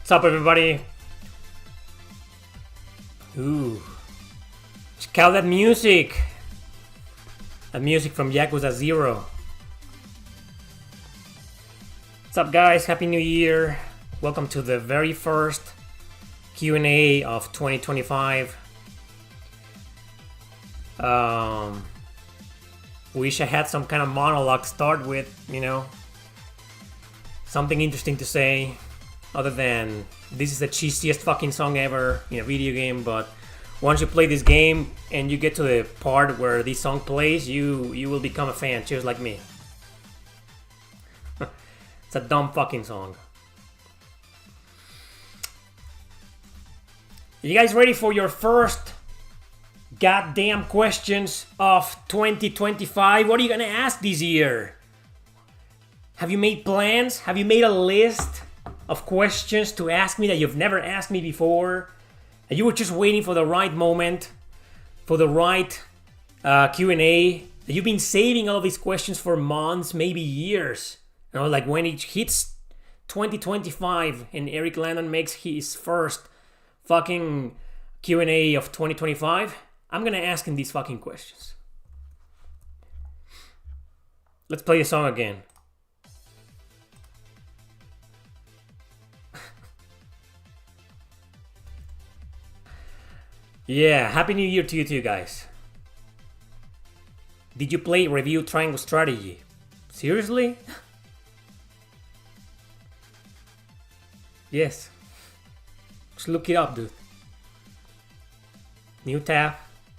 What's up, everybody? Ooh. Check out that music. That music from Yakuza 0. What's up, guys? Happy New Year. Welcome to the very first Q&A of 2025. Wish I had some kind of monologue to start with, you know. Something interesting to say. Other than, this is the cheesiest fucking song ever in a video game, but once you play this game and you get to the part where this song plays, you will become a fan, just like me. It's a dumb fucking song. You guys ready for your first goddamn questions of 2025? What are you gonna ask this year? Have you made plans? Have you made a list of questions to ask me that you've never asked me before? And you were just waiting for the right moment, for the right Q&A. You've been saving all these questions for months, maybe years. You know, like when it hits 2025 and Erick Landon makes his first fucking Q&A of 2025, I'm gonna ask him these fucking questions. Let's play the song again. Yeah, Happy New Year to you too, guys. Did you play Review Triangle Strategy? Seriously? Yes. Just look it up, dude. New tab,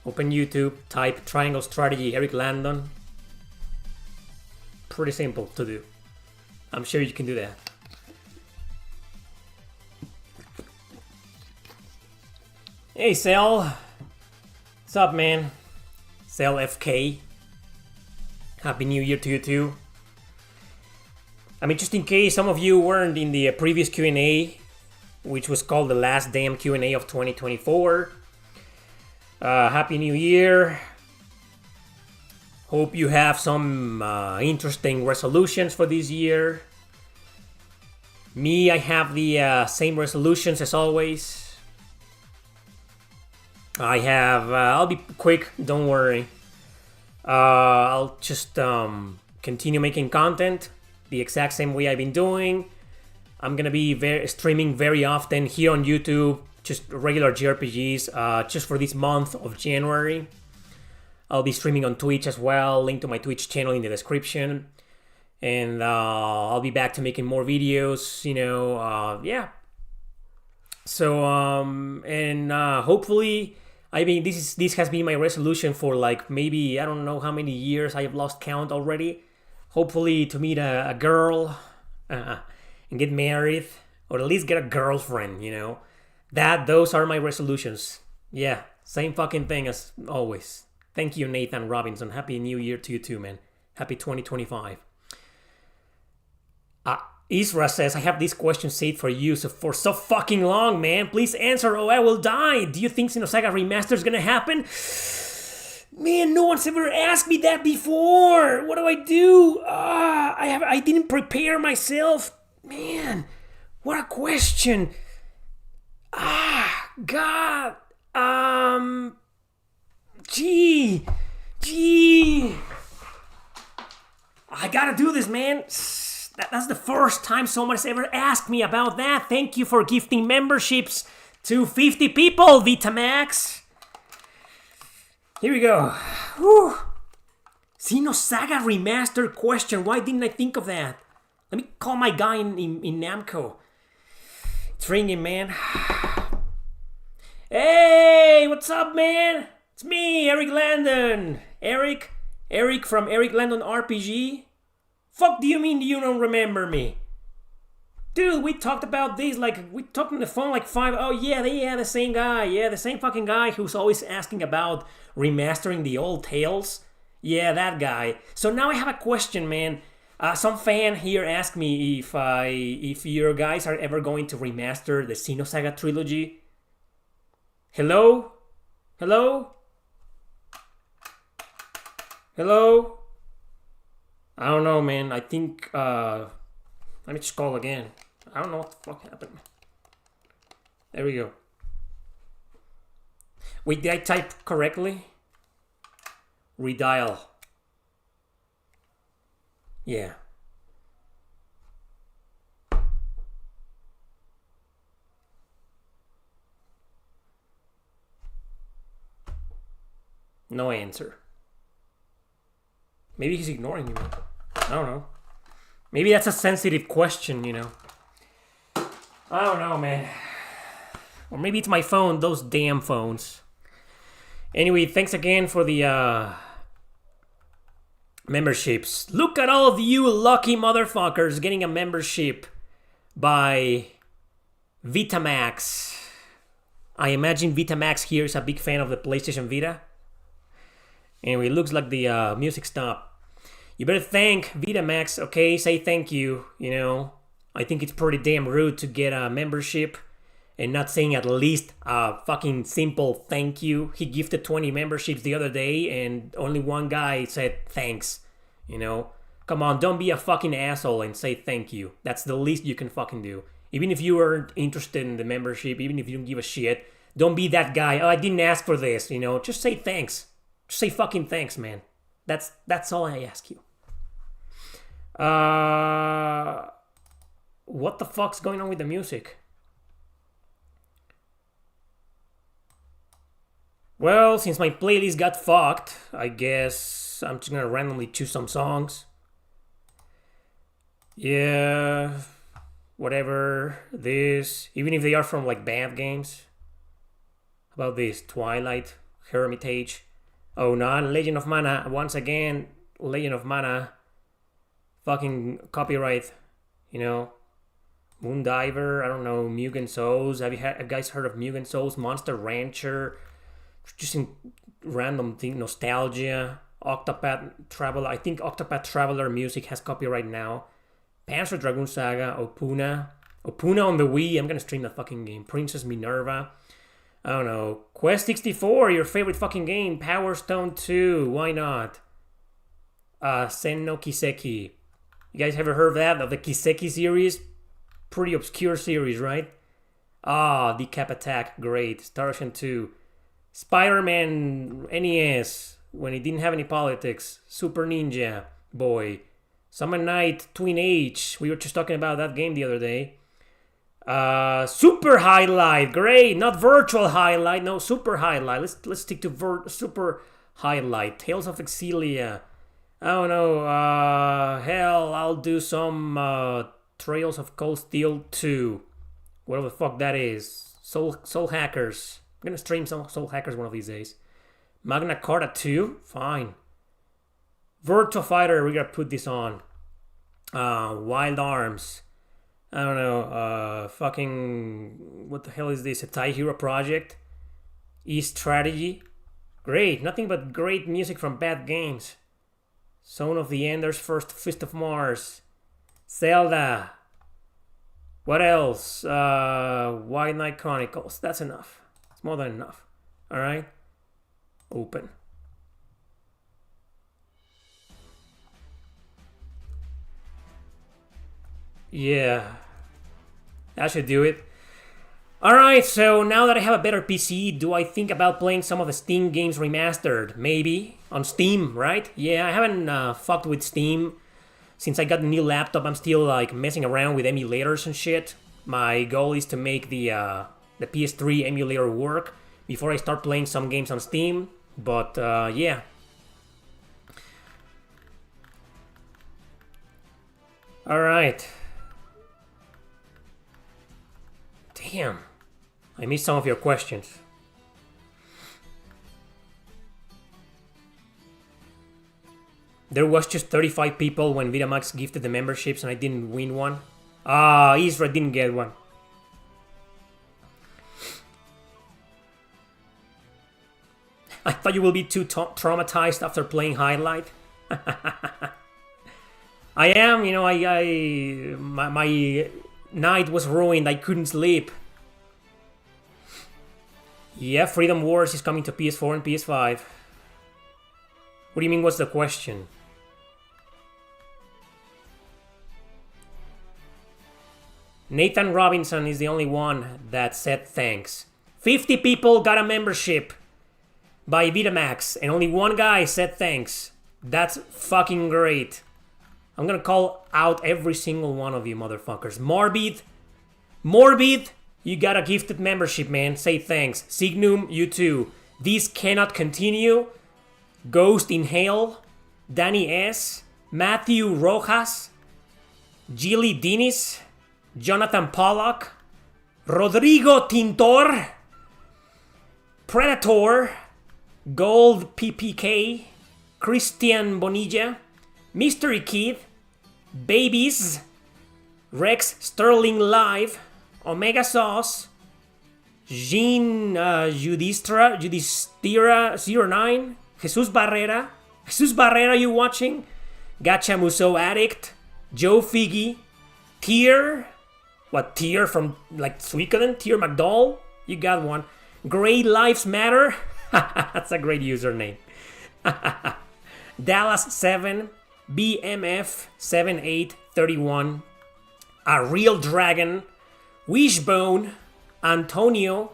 open YouTube, type Triangle Strategy Erick Landon. Pretty simple to do. I'm sure you can do that. Hey, Cell. What's up, man? Cell FK. Happy New Year to you too. I mean, just in case some of you weren't in the previous Q&A, which was called the last damn Q&A of 2024. Happy New Year. Hope you have some interesting resolutions for this year. Me, I have the same resolutions as always. I have, I'll be quick, don't worry. I'll just continue making content the exact same way I've been doing. I'm gonna be streaming very often here on YouTube, just regular JRPGs, just for this month of January. I'll be streaming on Twitch as well, link to my Twitch channel in the description. And I'll be back to making more videos, you know, yeah. So, hopefully, I mean, this has been my resolution for like maybe, I don't know how many years. I have lost count already. Hopefully to meet a girl and get married, or at least get a girlfriend, you know. Those are my resolutions. Yeah, same fucking thing as always. Thank you, Nathan Robinson. Happy New Year to you too, man. Happy 2025. Isra says, I have this question saved for you for so fucking long, man. Please answer or I will die. Do you think Xenosaga Remaster is gonna happen? Man, no one's ever asked me that before. What do? I didn't prepare myself. Man, what a question. God. Gee. I gotta do this, man. That's the first time someone's ever asked me about that. Thank you for gifting memberships to 50 people, Vitamax. Here we go. Whew. Xenosaga Remaster question. Why didn't I think of that? Let me call my guy in Namco. It's ringing, man. Hey, what's up, man? It's me, Erick Landon. Erick from Erick Landon RPG. Fuck do you mean you don't remember me? Dude, we talked about this, like, we talked on the phone like oh yeah, the same guy. Yeah, the same fucking guy who's always asking about remastering the old Tales. Yeah, that guy. So now I have a question, man. Some fan here asked me if your guys are ever going to remaster the Xenosaga trilogy. Hello? Hello? Hello? I don't know, man. I think, let me just call again. I don't know what the fuck happened. There we go. Wait, did I type correctly? Redial. Yeah. No answer. Maybe he's ignoring me. I don't know. Maybe that's a sensitive question, you know. I don't know, man. Or maybe it's my phone, those damn phones. Anyway, thanks again for the memberships. Look at all of you lucky motherfuckers getting a membership by Vitamax. I imagine Vitamax here is a big fan of the PlayStation Vita. Anyway, it looks like the music stopped. You better thank Vitamax, okay? Say thank you, you know. I think it's pretty damn rude to get a membership and not saying at least a fucking simple thank you. He gifted 20 memberships the other day and only one guy said thanks, you know. Come on, don't be a fucking asshole and say thank you. That's the least you can fucking do. Even if you aren't interested in the membership, even if you don't give a shit, don't be that guy. Oh, I didn't ask for this, you know. Just say thanks. Just say fucking thanks, man. That's all I ask you. What the fuck's going on with the music? Well, since my playlist got fucked, I guess I'm just gonna randomly choose some songs. Yeah, whatever. This, even if they are from like bad games. How about this? Twilight, Hermitage. Oh no, Legend of Mana. Once again, Legend of Mana. Fucking copyright, you know. Moondiver, I don't know, Mugen Souls. Have you guys heard of Mugen Souls? Monster Rancher. Just in random thing, Nostalgia. Octopath Traveler. I think Octopath Traveler music has copyright now. Panzer Dragoon Saga. Opuna. Opuna on the Wii. I'm gonna stream that fucking game. Princess Minerva. I don't know. Quest 64, your favorite fucking game. Power Stone 2. Why not? Sen no Kiseki. You guys ever heard of that? Of the Kiseki series? Pretty obscure series, right? The Cap Attack. Great. Star Ocean 2. Spider-Man NES. When it didn't have any politics. Super Ninja Boy. Summer Night Twin Age. We were just talking about that game the other day. Super Highlight. Great. Not virtual highlight. No, Super Highlight. Let's stick to Super Highlight. Tales of Exilia. I don't know. Hell, I'll do some Trails of Cold Steel 2. Whatever the fuck that is. Soul Hackers. I'm gonna stream some Soul Hackers one of these days. Magna Carta 2? Fine. Virtua Fighter, we're gonna put this on. Wild Arms. I don't know. Fucking... What the hell is this? A Thai Hero Project? E-Strategy? Great. Nothing but great music from bad games. Zone of the Enders, First Fist of Mars. Zelda. What else? White Knight Chronicles. That's enough. It's more than enough. Alright? Open. Yeah. That should do it. Alright, so now that I have a better PC, do I think about playing some of the Steam games remastered? Maybe. On Steam, right? Yeah, I haven't fucked with Steam. Since I got the new laptop, I'm still like messing around with emulators and shit. My goal is to make the PS3 emulator work before I start playing some games on Steam. But yeah. Alright. Damn. I missed some of your questions. There was just 35 people when Vitamax gifted the memberships and I didn't win one. Isra didn't get one. I thought you will be too traumatized after playing Highlight. I am, you know, my night was ruined. I couldn't sleep. Yeah, Freedom Wars is coming to PS4 and PS5. What do you mean, what's the question? Nathan Robinson is the only one that said thanks. 50 people got a membership by Vitamax, and only one guy said thanks. That's fucking great. I'm gonna call out every single one of you motherfuckers. Morbid, you got a gifted membership, man. Say thanks. Signum, you too. This cannot continue. Ghost in Hell, Danny S, Matthew Rojas, Gilly Dinis, Jonathan Pollock, Rodrigo Tintor, Predator, Gold PPK, Christian Bonilla, Mystery Kid, Babies, Rex Sterling Live, Omega Sauce, Jean Judistira 09, Jesus Barrera, you watching? Gacha Muso Addict, Joe Figgy, Tier from like Suikoden? Tier McDowell? You got one. Great Lives Matter? That's a great username. Dallas 7, BMF 7831, A Real Dragon, Wishbone, Antonio,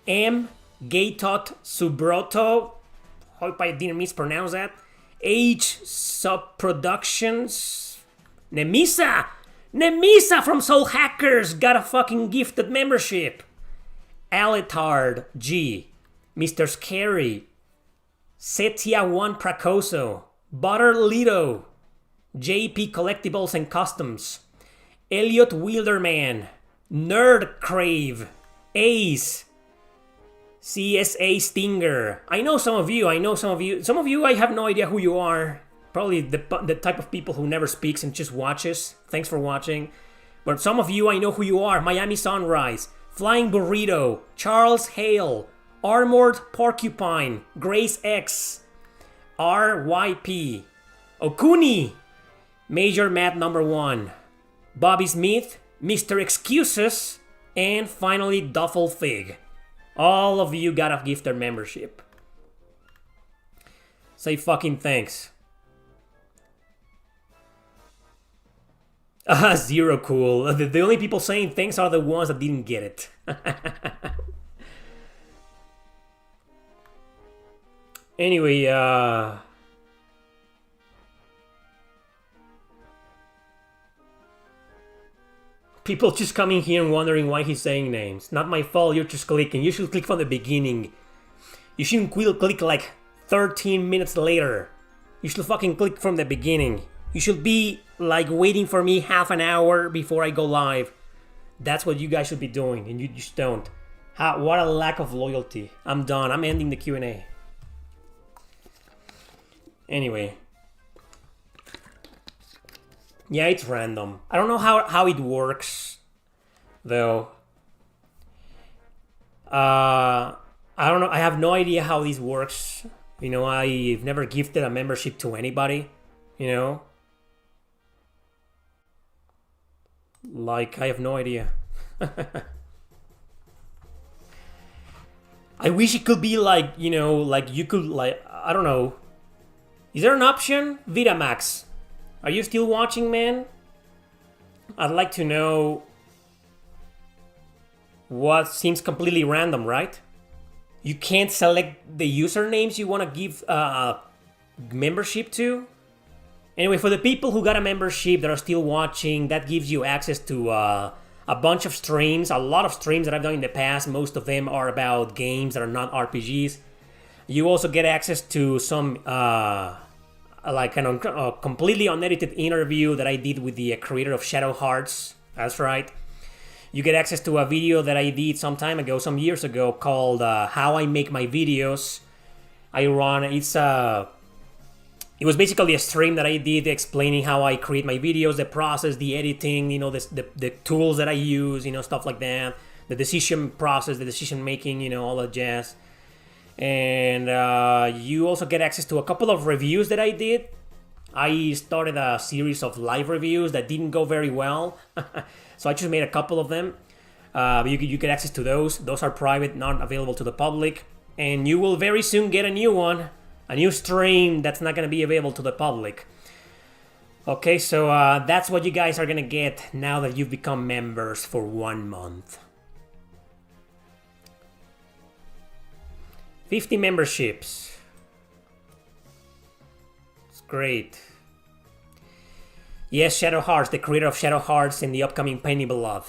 M. Gatot Subroto, hope I didn't mispronounce that, H. Subproductions, Nemisa from Soul Hackers got a fucking gifted membership, Alitard G, Mr. Scary, Setia One Pracoso, Butter Lido, JP Collectibles and Customs, Elliot Wilderman, Nerd Crave, Ace, CSA Stinger. I know some of you. Some of you, I have no idea who you are. Probably the type of people who never speaks and just watches. Thanks for watching. But some of you, I know who you are. Miami Sunrise, Flying Burrito, Charles Hale, Armored Porcupine, Grace X, RYP, Okuni, Major Matt number 1, Bobby Smith, Mr. Excuses, and finally Duffel Fig. All of you got a gifted membership. Say fucking thanks. Zero cool. The only people saying thanks are the ones that didn't get it. Anyway, people just coming here and wondering why he's saying names. Not my fault, you're just clicking. You should click from the beginning. You shouldn't click like 13 minutes later. You should fucking click from the beginning. You should be like waiting for me half an hour before I go live. That's what you guys should be doing, and you just don't. What a lack of loyalty. I'm done. I'm ending the Q&A. Anyway. Yeah, it's random. I don't know how it works, though. I don't know. I have no idea how this works. You know, I've never gifted a membership to anybody. You know? Like, I have no idea. I wish it could be like, you know, like you could, like, I don't know. Is there an option? Vitamax. Are you still watching, man? I'd like to know what seems completely random, right? You can't select the usernames you want to give membership to. Anyway, for the people who got a membership that are still watching, that gives you access to a bunch of streams, a lot of streams that I've done in the past. Most of them are about games that are not RPGs. You also get access to some like a completely unedited interview that I did with the creator of Shadow Hearts. That's right. You get access to a video that I did some time ago, some years ago, called How I Make My Videos. It was basically a stream that I did explaining how I create my videos, the process, the editing, you know, the tools that I use, you know, stuff like that. The decision process, the decision making, you know, all that jazz. And you also get access to a couple of reviews that I did. I started a series of live reviews that didn't go very well. So I just made a couple of them. You get access to those. Those are private, not available to the public. And you will very soon get a new one. A new stream that's not going to be available to the public. Okay, so that's what you guys are gonna get now that you've become members for 1 month. 50 memberships. It's great. Yes, Shadow Hearts, the creator of Shadow Hearts and the upcoming Penny Blood.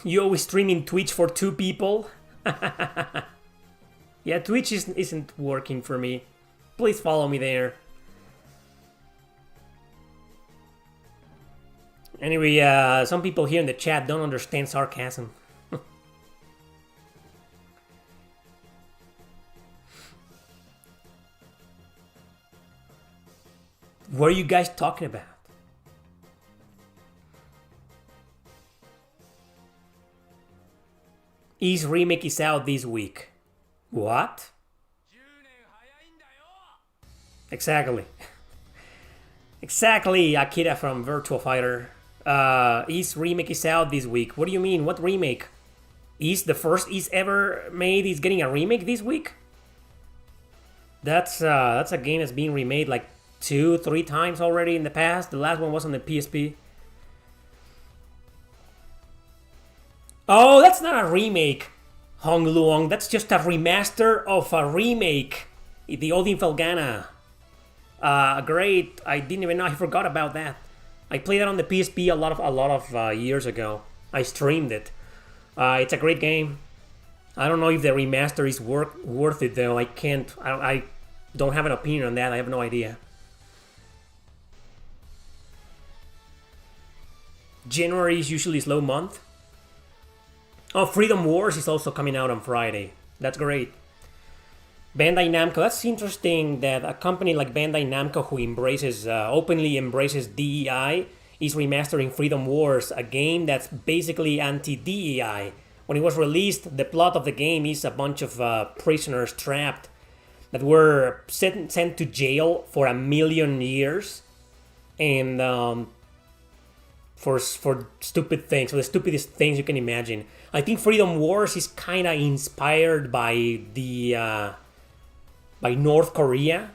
You always streaming Twitch for 2 people? Yeah, Twitch isn't working for me. Please follow me there. Anyway, some people here in the chat don't understand sarcasm. What are you guys talking about? Ys remake is out this week. What? Exactly. Exactly, Akira from Virtua Fighter. Ys remake is out this week. What do you mean? What remake? Ys, the first Ys ever made, is getting a remake this week? That's a game that's being remade like 2-3 times already in the past. The last one was on the PSP. Oh, that's not a remake, Hong Luong. That's just a remaster of a remake. The Odin Felgana. Great. I didn't even know. I forgot about that. I played it on the PSP a lot of years ago. I streamed it. It's a great game. I don't know if the remaster is worth it though. I don't have an opinion on that. I have no idea. January is usually a slow month. Oh, Freedom Wars is also coming out on Friday. That's great. Bandai Namco, that's interesting that a company like Bandai Namco, who openly embraces DEI, is remastering Freedom Wars, a game that's basically anti-DEI. When it was released, the plot of the game is a bunch of prisoners trapped that were sent to jail for 1,000,000 years, and for stupid things, for the stupidest things you can imagine. I think Freedom Wars is kind of inspired by by North Korea,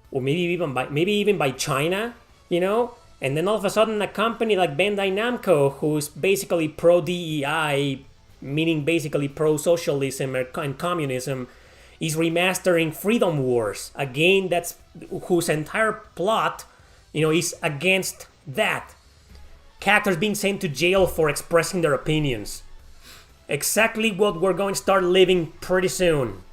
or maybe even by China, you know. And then all of a sudden, a company like Bandai Namco, who's basically pro DEI, meaning basically pro socialism and communism, is remastering Freedom Wars, a game whose entire plot, you know, is against that. Characters being sent to jail for expressing their opinions. Exactly what we're going to start living pretty soon.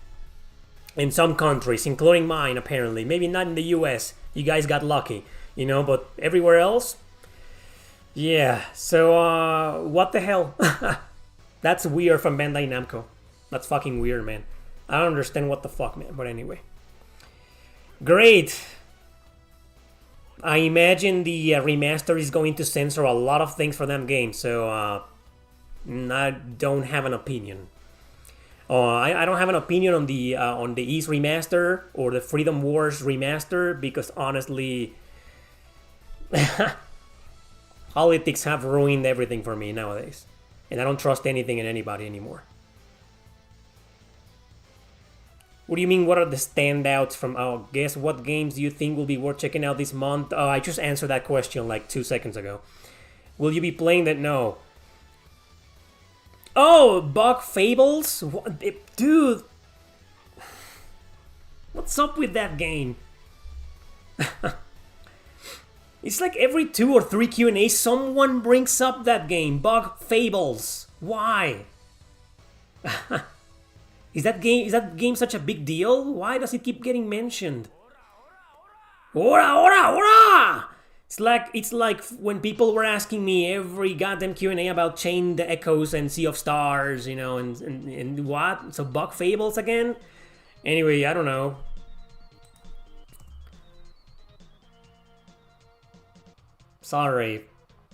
In some countries, including mine, apparently. Maybe not in the US. You guys got lucky, you know, but everywhere else? Yeah, so, what the hell? That's weird from Bandai Namco. That's fucking weird, man. I don't understand what the fuck, man, but anyway. Great. I imagine the remaster is going to censor a lot of things for that game, so I don't have an opinion. I don't have an opinion on the Ys remaster or the Freedom Wars remaster because honestly, politics have ruined everything for me nowadays, and I don't trust anything and anybody anymore. What do you mean, what are the standouts from... Oh, guess what games do you think will be worth checking out this month? Oh, I just answered that question like 2 seconds ago. Will you be playing that? No. Oh, Bug Fables? What? Dude. What's up with that game? It's like every 2 or 3 Q&As someone brings up that game. Bug Fables. Why? Is that game such a big deal? Why does it keep getting mentioned? Ora, ora, ora! It's like when people were asking me every goddamn Q&A about Chained Echoes and Sea of Stars, you know, and what? So Bug Fables again? Anyway, I don't know. Sorry,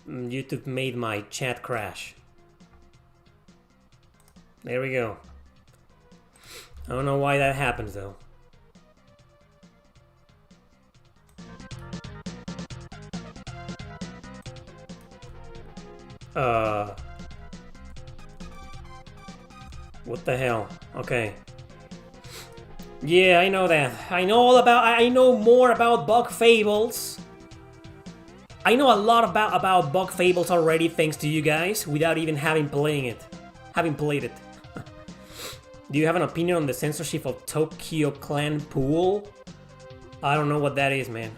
YouTube made my chat crash. There we go. I don't know why that happens though. What the hell? Okay. Yeah, I know that. I know more about Bug Fables. I know a lot about Bug Fables already, thanks to you guys, without even having played it. Do you have an opinion on the censorship of Tokyo Clan Pool? I don't know what that is, man.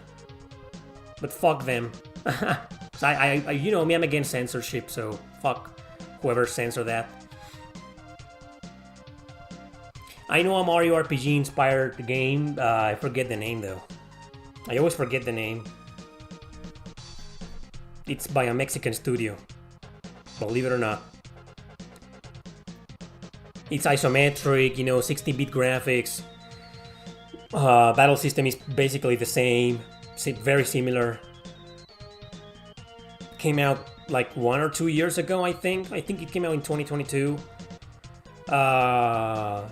But fuck them. You know me, I'm against censorship, so fuck whoever censored that. I know a Mario RPG inspired game. I forget the name though. I always forget the name. It's by a Mexican studio. Believe it or not. It's isometric, 16-bit graphics. Battle system is basically the same. Very similar. Came out like 1 or 2 years ago, I think. I think it came out in 2022. Fuck.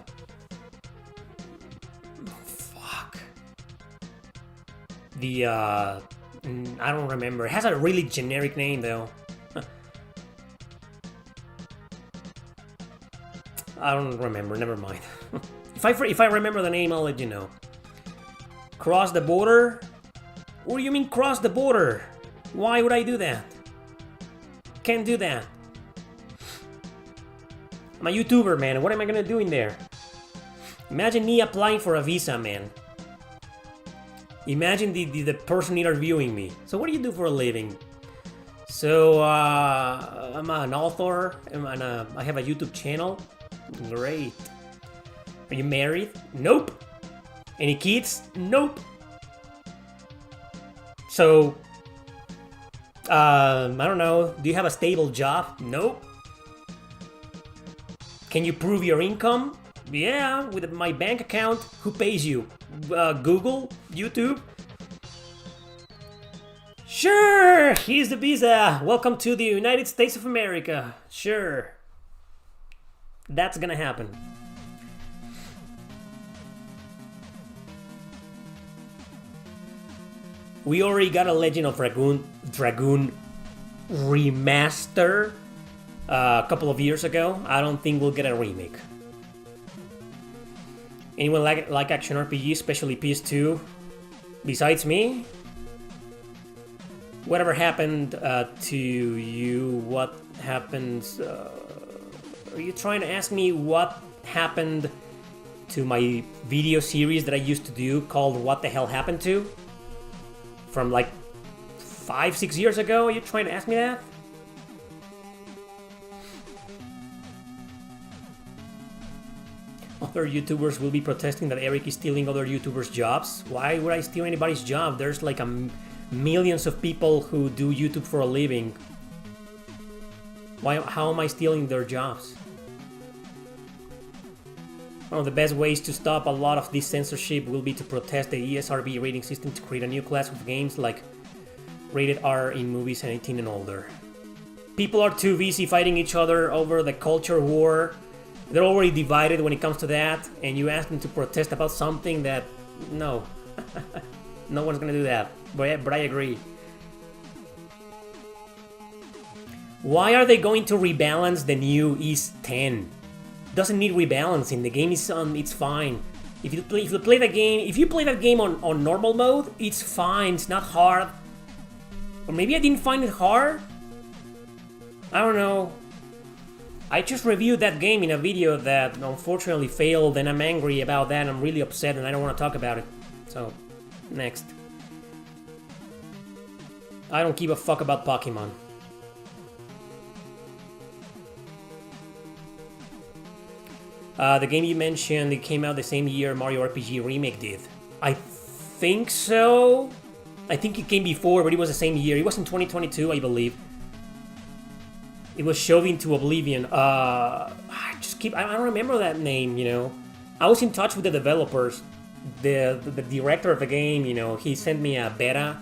I don't remember. It has a really generic name though. I don't remember. Never mind. If I remember the name, I'll let you know. Cross the border? What do you mean cross the border? Why would I do that? Can't do that. I'm a YouTuber, man. What am I gonna do in there? Imagine me applying for a visa, man. Imagine the person interviewing me. So what do you do for a living? So, I'm an author, and I have a YouTube channel. Great. Are you married? Nope. Any kids? Nope. So, I don't know. Do you have a stable job? Nope. Can you prove your income? Yeah, with my bank account. Who pays you? Google? YouTube? Sure, here's the visa. Welcome to the United States of America. Sure. That's gonna happen. We already got a Legend of Dragoon remaster a couple of years ago. I don't think we'll get a remake. Anyone like action RPG, especially PS2? Besides me? Whatever happened to you? What happens? Are you trying to ask me what happened to my video series that I used to do called What the Hell Happened to? From like 5-6 years ago? Are you trying to ask me that? Other YouTubers will be protesting that Erick is stealing other YouTubers' jobs. Why would I steal anybody's job? There's like millions of people who do YouTube for a living. How am I stealing their jobs? One of the best ways to stop a lot of this censorship will be to protest the ESRB rating system to create a new class of games like rated R in movies and 18 and older. People are too busy fighting each other over the culture war. They're already divided when it comes to that, and you ask them to protest about something that, no. No one's gonna do that, but I agree. Why are they going to rebalance the new East 10? Doesn't need rebalancing. The game is it's fine. If you play that game on normal mode, it's fine. It's not hard. Or maybe I didn't find it hard. I don't know. I just reviewed that game in a video that unfortunately failed, and I'm angry about that. I'm really upset, and I don't want to talk about it. So, next. I don't give a fuck about Pokemon. The game you mentioned, it came out the same year Mario RPG Remake did. I think so. I think it came before, but it was the same year. It was in 2022, I believe. It was shoved into oblivion. I don't remember that name, I was in touch with the developers. The director of the game, he sent me a beta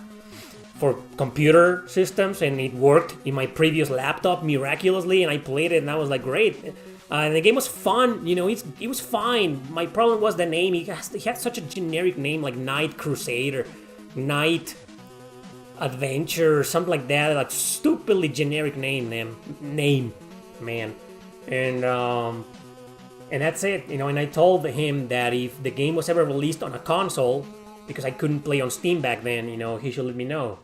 for computer systems, and it worked in my previous laptop miraculously, and I played it, and I was like, great. And the game was fun, it was fine. My problem was the name. He had such a generic name, like Night Crusader, Night Adventure, or something like that. Like stupidly generic name, man. And And that's it, you know, and I told him that if the game was ever released on a console, because I couldn't play on Steam back then, you know, he should let me know.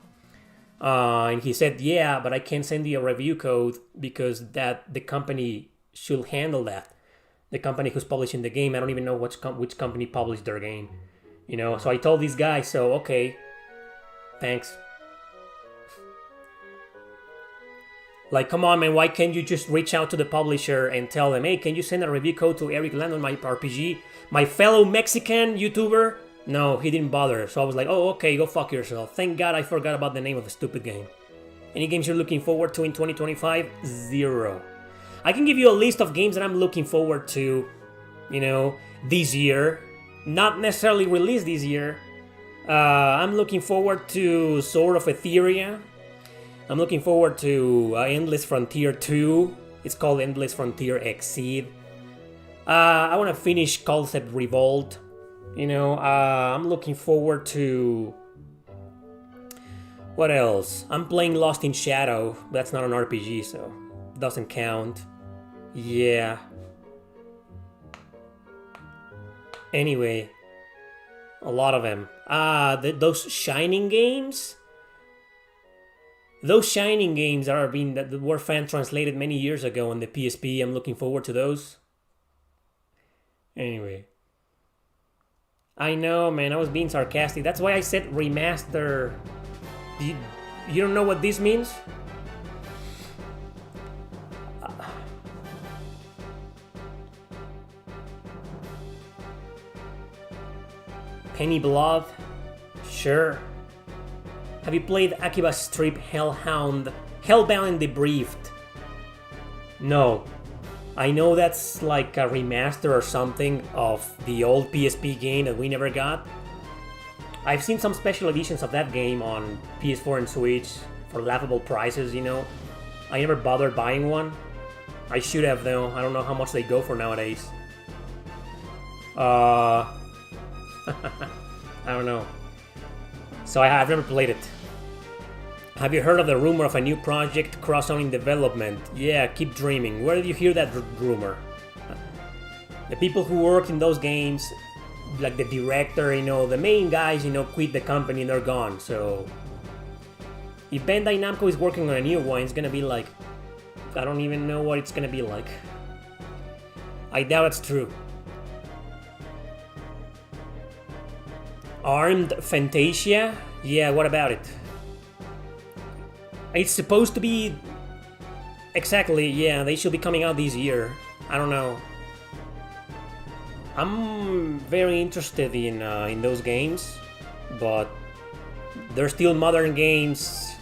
And he said, yeah, but I can't send you a review code because that the company should handle that. The company who's publishing the game, I don't even know which company published their game. You know, so I told these guys, so okay, thanks. Like, come on, man, why can't you just reach out to the publisher and tell them, hey, can you send a review code to Erick, Landon, my RPG, my fellow Mexican YouTuber? No, he didn't bother. So I was like, oh, okay, go fuck yourself. Thank God I forgot about the name of the stupid game. Any games you're looking forward to in 2025? Zero. I can give you a list of games that I'm looking forward to, you know, this year. Not necessarily released this year. I'm looking forward to Sword of Etheria. I'm looking forward to Endless Frontier 2. It's called Endless Frontier Exceed. I want to finish Concept Revolt. You know, I'm looking forward to... What else? I'm playing Lost in Shadow. That's not an RPG, so it doesn't count. Yeah. Anyway, a lot of them. Those Shining games? Those Shining games that were fan translated many years ago on the PSP. I'm looking forward to those. Anyway. I know, man, I was being sarcastic. That's why I said remaster. You don't know what this means? Penny Blood? Sure. Have you played Akiba Strip Hellbound and Debriefed? No. I know that's like a remaster or something of the old PSP game that we never got. I've seen some special editions of that game on PS4 and Switch for laughable prices, you know. I never bothered buying one. I should have though. I don't know how much they go for nowadays. I don't know. So I've never played it. Have you heard of the rumor of a new project cross-owned in development? Yeah, keep dreaming. Where did you hear that rumor? The people who worked in those games, like the director, you know, the main guys, you know, quit the company and they're gone. So if Bandai Namco is working on a new one, it's gonna be like, I don't even know what it's gonna be like. I doubt it's true. Armed Fantasia? Yeah, what about it? It's supposed to be... Exactly, yeah, they should be coming out this year. I don't know. I'm very interested in those games, but they're still modern games,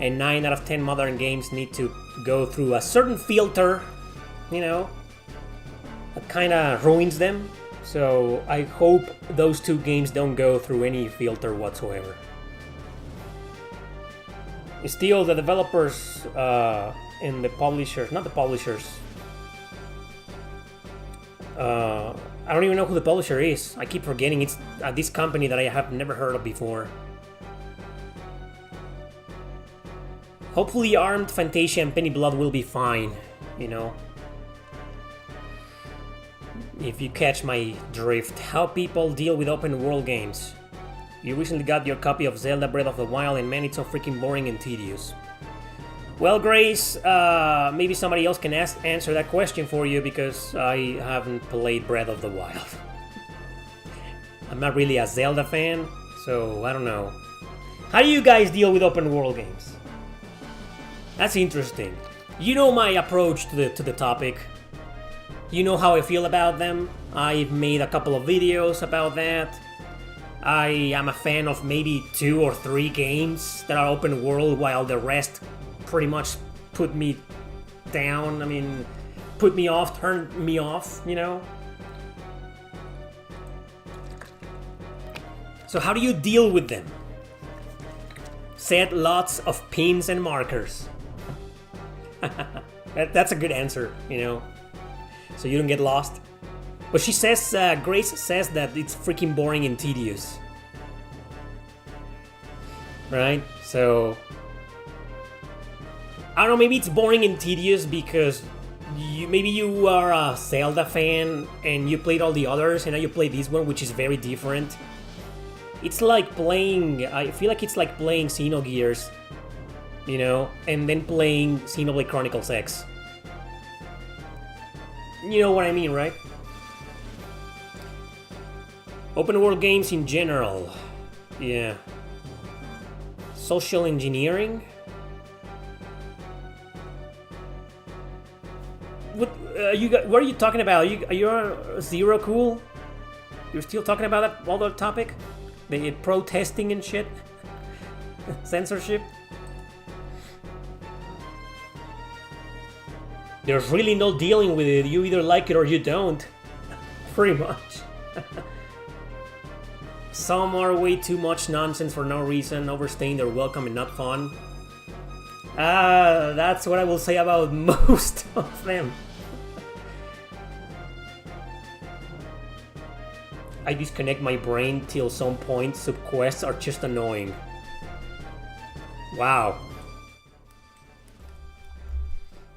and 9 out of 10 modern games need to go through a certain filter, you know, that kind of ruins them. So I hope those two games don't go through any filter whatsoever. Still, the developers and the publishers, not the publishers. I don't even know who the publisher is. I keep forgetting it's this company that I have never heard of before. Hopefully Armed Fantasia and Penny Blood will be fine, you know. If you catch my drift. How people deal with open world games. You recently got your copy of Zelda Breath of the Wild and man, it's so freaking boring and tedious. Well, Grace, maybe somebody else can answer that question for you because I haven't played Breath of the Wild. I'm not really a Zelda fan, so I don't know. How do you guys deal with open world games? That's interesting. You know my approach to the topic. You know how I feel about them. I've made a couple of videos about that. I am a fan of maybe 2 or 3 games that are open world while the rest pretty much put me down. I mean, put me off, turned me off, you know? So how do you deal with them? Set lots of pins and markers. That's a good answer, you know? So you don't get lost. But she says, Grace says that it's freaking boring and tedious. Right? So... I don't know, maybe it's boring and tedious because maybe you are a Zelda fan and you played all the others and now you play this one, which is very different. It's like playing, I feel like it's like playing Xenogears, you know, and then playing Xenoblade Chronicles X. You know what I mean, right? Open world games in general. Yeah. Social engineering? What are you talking about? Are you on Zero Cool? You're still talking about that all the topic? The protesting and shit? Censorship? There's really no dealing with it. You either like it or you don't. Pretty much. Some are way too much nonsense for no reason, overstaying their welcome and not fun. That's what I will say about most of them. I disconnect my brain till some point. Subquests are just annoying. Wow.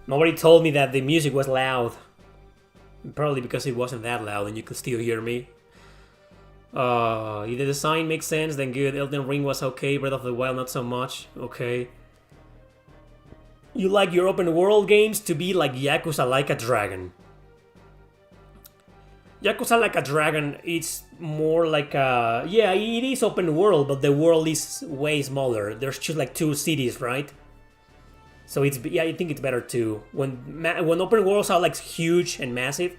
Nobody told me that the music was loud. Probably because it wasn't that loud and you could still hear me. If the design makes sense, then good. Elden Ring was okay. Breath of the Wild, not so much. Okay. You like your open world games to be like Yakuza Like a Dragon. Yakuza Like a Dragon, it's more like a... Yeah, it is open world, but the world is way smaller. There's just like 2 cities, right? So it's... Yeah, I think it's better too. When open worlds are like huge and massive...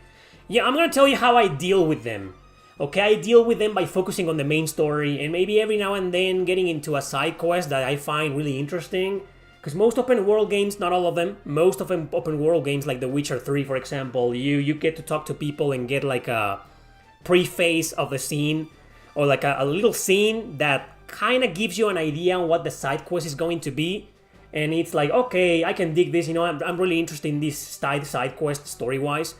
Yeah, I'm gonna tell you how I deal with them. Okay, I deal with them by focusing on the main story and maybe every now and then getting into a side quest that I find really interesting. Because most open world games, not all of them, most of them open world games like The Witcher 3 for example, you get to talk to people and get like a preface of the scene or like a little scene that kind of gives you an idea on what the side quest is going to be. And it's like, okay, I can dig this, you know, I'm really interested in this side quest story-wise,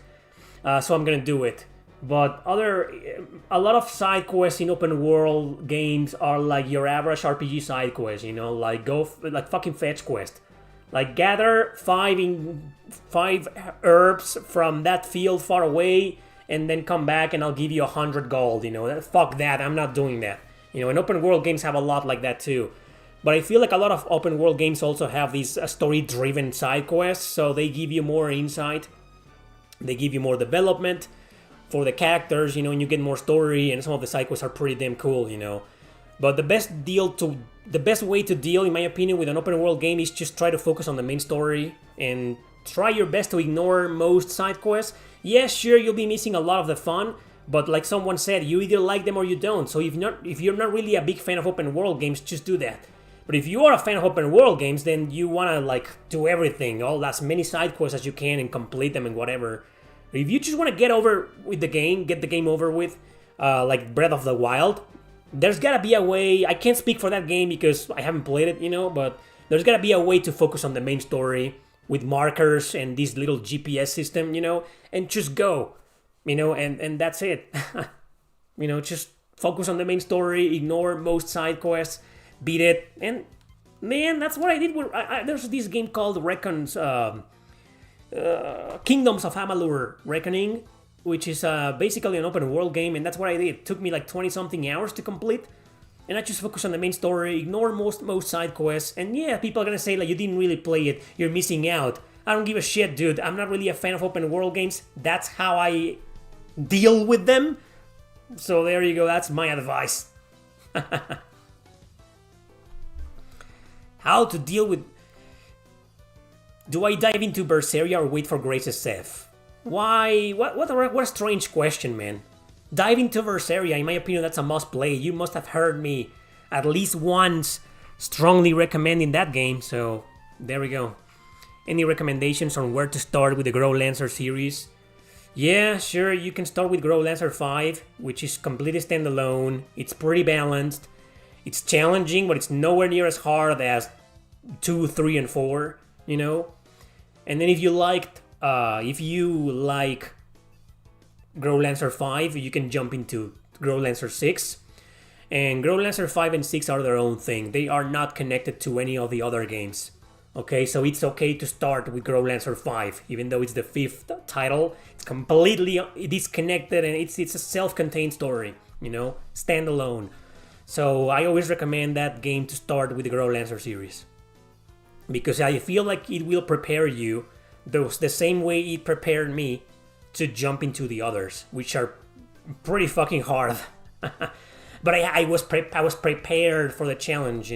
so I'm gonna do it. But a lot of side quests in open world games are like your average RPG side quest, you know, like like fucking fetch quest. Like gather 5 herbs from that field far away and then come back and I'll give you 100 gold, you know. Fuck that, I'm not doing that. You know, and open world games have a lot like that too. But I feel like a lot of open world games also have these story-driven side quests, so they give you more insight, they give you more development for the characters, you know, and you get more story, and some of the side quests are pretty damn cool, you know. But the best way to deal, in my opinion, with an open world game is just try to focus on the main story and try your best to ignore most side quests. Yes, sure, you'll be missing a lot of the fun, but like someone said, you either like them or you don't. So if you're not really a big fan of open world games, just do that. But if you are a fan of open world games, then you wanna like do everything, all as many side quests as you can and complete them and whatever. If you just want to get over with the game, get the game over with, like Breath of the Wild, there's gotta be a way. I can't speak for that game because I haven't played it, you know, but there's gotta be a way to focus on the main story with markers and this little GPS system, you know, and just go, you know, and that's it. You know, just focus on the main story, ignore most side quests, beat it, and man, that's what I did. There's this game called Reckon's. Kingdoms of Amalur Reckoning, which is basically an open world game, and that's what I did. It took me like 20 something hours to complete, and I just focused on the main story, ignore most side quests, and yeah, people are gonna say like you didn't really play it, you're missing out. I don't give a shit, dude. I'm not really a fan of open world games. That's how I deal with them. So there you go, that's my advice. How to deal with... Do I dive into Berseria or wait for Grace's Seth? Why? What a strange question, man. Dive into Berseria, in my opinion, that's a must play. You must have heard me at least once strongly recommending that game, so there we go. Any recommendations on where to start with the Grow Lancer series? Yeah, sure, you can start with Grow Lancer 5, which is completely standalone. It's pretty balanced. It's challenging, but it's nowhere near as hard as 2, 3, and 4. You know, and then if you like Grow Lancer 5, you can jump into Grow Lancer 6. And Grow Lancer 5 and 6 are their own thing. They are not connected to any of the other games. Okay, so it's okay to start with Grow Lancer 5, even though it's the fifth title. It's completely disconnected and it's a self-contained story, standalone. So I always recommend that game to start with the Grow Lancer series. Because I feel like it will prepare you the same way it prepared me to jump into the others, which are pretty fucking hard. But I was prepared for the challenge,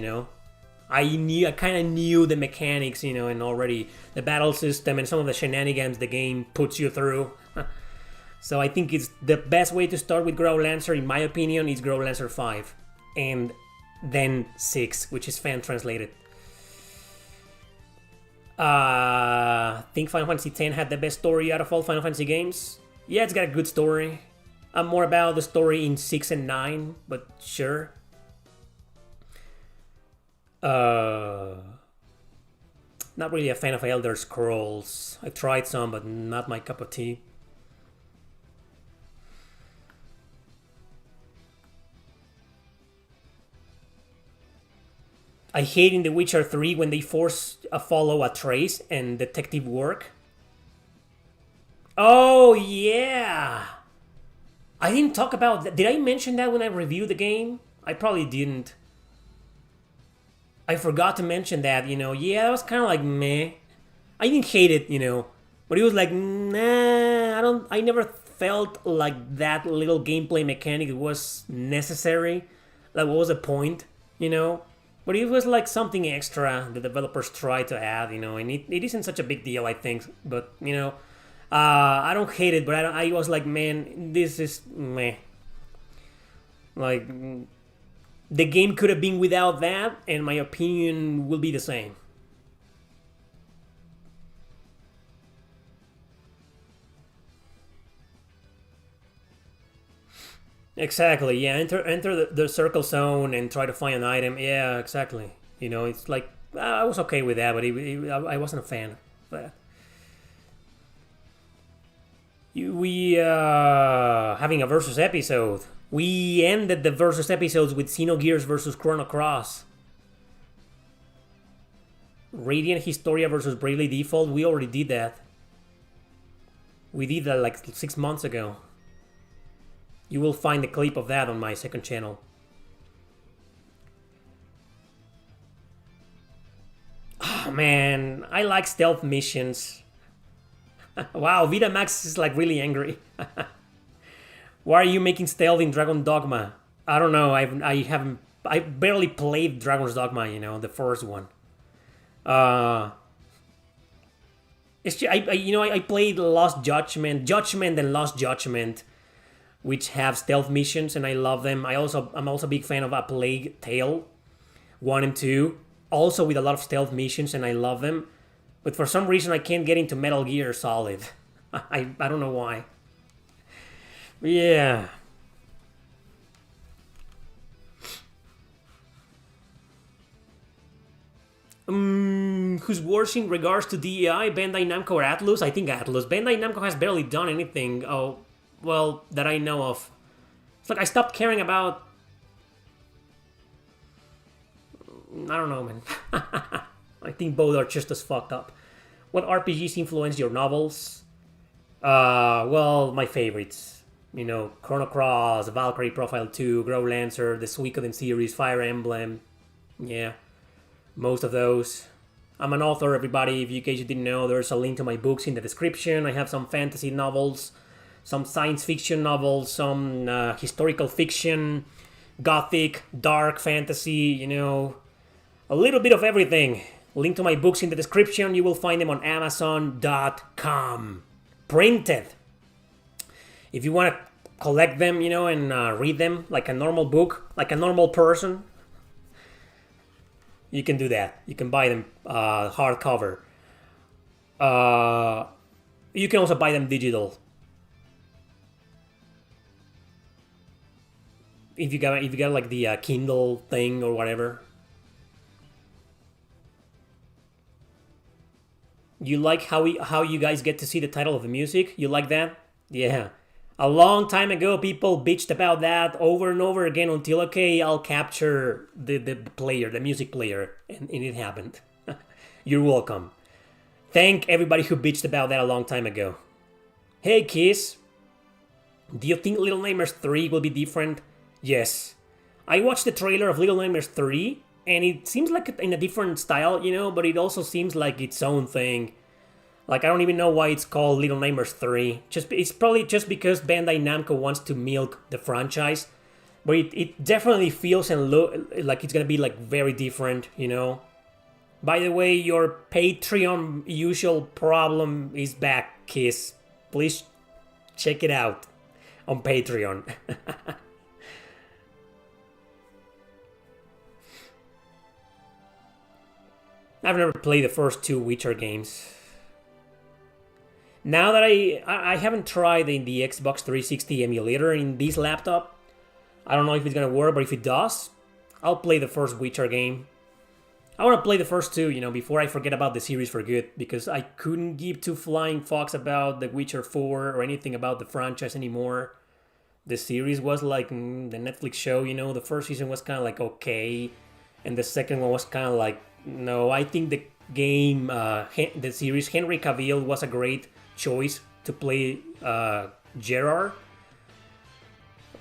I kind of knew the mechanics, and already the battle system and some of the shenanigans the game puts you through. So I think it's the best way to start with Grow Lancer, in my opinion, is Grow Lancer 5. And then 6, which is fan translated. Think Final Fantasy X had the best story out of all Final Fantasy games? Yeah, it's got a good story. I'm more about the story in 6 and 9, but sure. Not really a fan of Elder Scrolls. I tried some, but not my cup of tea. I hate in The Witcher 3 when they force a follow a trace and detective work. Oh, yeah! I didn't talk about that. Did I mention that when I reviewed the game? I probably didn't. I forgot to mention that, Yeah, that was kind of like meh. I didn't hate it, But it was like, nah, I never felt like that little gameplay mechanic was necessary. Like, what was the point, But it was like something extra the developers tried to add, and it isn't such a big deal, I think. But, I don't hate it, but I was like, man, this is meh. Like, the game could have been without that, and my opinion will be the same. Exactly, yeah. Enter the circle zone and try to find an item. Yeah, exactly. It's like, I was okay with that, but I wasn't a fan of that. We having a versus episode. We ended the versus episodes with Xenogears versus Chrono Cross. Radiant Historia versus Bravely Default. We already did that. We did that like 6 months ago. You will find a clip of that on my second channel. Oh man, I like stealth missions. Wow, Vitamax is like really angry. Why are you making stealth in Dragon Dogma? I don't know. I barely played Dragon's Dogma. The first one. It's just, I played Lost Judgment, and Lost Judgment, which have stealth missions, and I love them. I'm also a big fan of A Plague Tale 1 and 2, also with a lot of stealth missions, and I love them. But for some reason, I can't get into Metal Gear Solid. I don't know why. Yeah. Who's worse in regards to DEI, Bandai Namco or Atlus? I think Atlus. Bandai Namco has barely done anything, that I know of. It's like I stopped caring about... I don't know, man. I think both are just as fucked up. What RPGs influenced your novels? My favorites. Chrono Cross, Valkyrie Profile 2, Grow Lancer, the Suikoden series, Fire Emblem. Yeah, most of those. I'm an author, everybody. If you guys didn't know, there's a link to my books in the description. I have some fantasy novels, some science fiction novels, some historical fiction, gothic, dark fantasy, a little bit of everything. Link to my books in the description. You will find them on Amazon.com. Printed. If you want to collect them, and read them like a normal book, like a normal person, you can do that. You can buy them hardcover. You can also buy them digital. If you got like the Kindle thing or whatever. You like how you guys get to see the title of the music? You like that? Yeah. A long time ago, people bitched about that over and over again until, okay, I'll capture the player, the music player, and it happened. You're welcome. Thank everybody who bitched about that a long time ago. Hey, Kiss. Do you think Little Nightmares 3 will be different? Yes. I watched the trailer of Little Nightmares 3, and it seems like in a different style, you know, but it also seems like its own thing. Like, I don't even know why it's called Little Nightmares 3. It's probably just because Bandai Namco wants to milk the franchise. But it definitely feels and look like it's gonna be like very different, you know. By the way, your Patreon usual problem is back, Kiss. Please check it out on Patreon. I've never played the first 2 Witcher games. Now that I haven't tried the Xbox 360 emulator in this laptop, I don't know if it's gonna work, but if it does, I'll play the first Witcher game. I want to play the first 2, you know, before I forget about the series for good, because I couldn't give 2 flying fucks about The Witcher 4 or anything about the franchise anymore. The series was like the Netflix show, you know, the first season was kind of like okay, and the second one was kind of like, no, I think the game, the series, Henry Cavill was a great choice to play Gerard.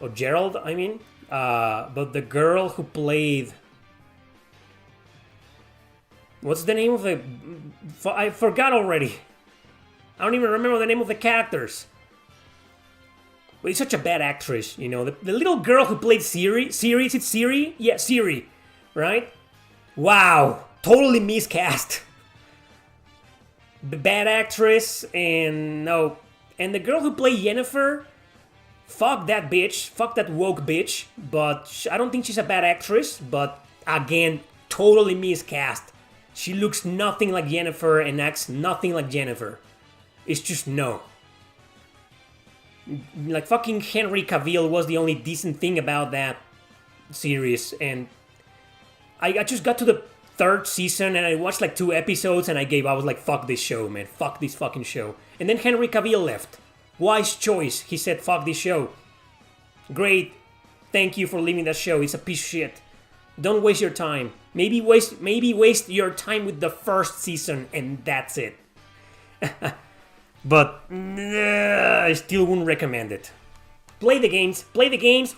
Or Gerald, I mean. But the girl who played... What's the name of the... I forgot already. I don't even remember the name of the characters. But it's such a bad actress, you know. The little girl who played Siri... Siri, is it Siri? Yeah, Siri. Right? Wow. Totally miscast. Bad actress, and no. And the girl who played Yennefer... Fuck that bitch. Fuck that woke bitch. But I don't think she's a bad actress. But again, totally miscast. She looks nothing like Yennefer and acts nothing like Yennefer. It's just no. Like fucking Henry Cavill was the only decent thing about that series. And I just got to the 3rd season and I watched like 2 episodes and I was like, fuck this show, man. Fuck this fucking show. And then Henry Cavill left. Wise choice. He said, fuck this show. Great. Thank you for leaving that show. It's a piece of shit. Don't waste your time. Maybe waste your time with the first season and that's it. But I still wouldn't recommend it. Play the games,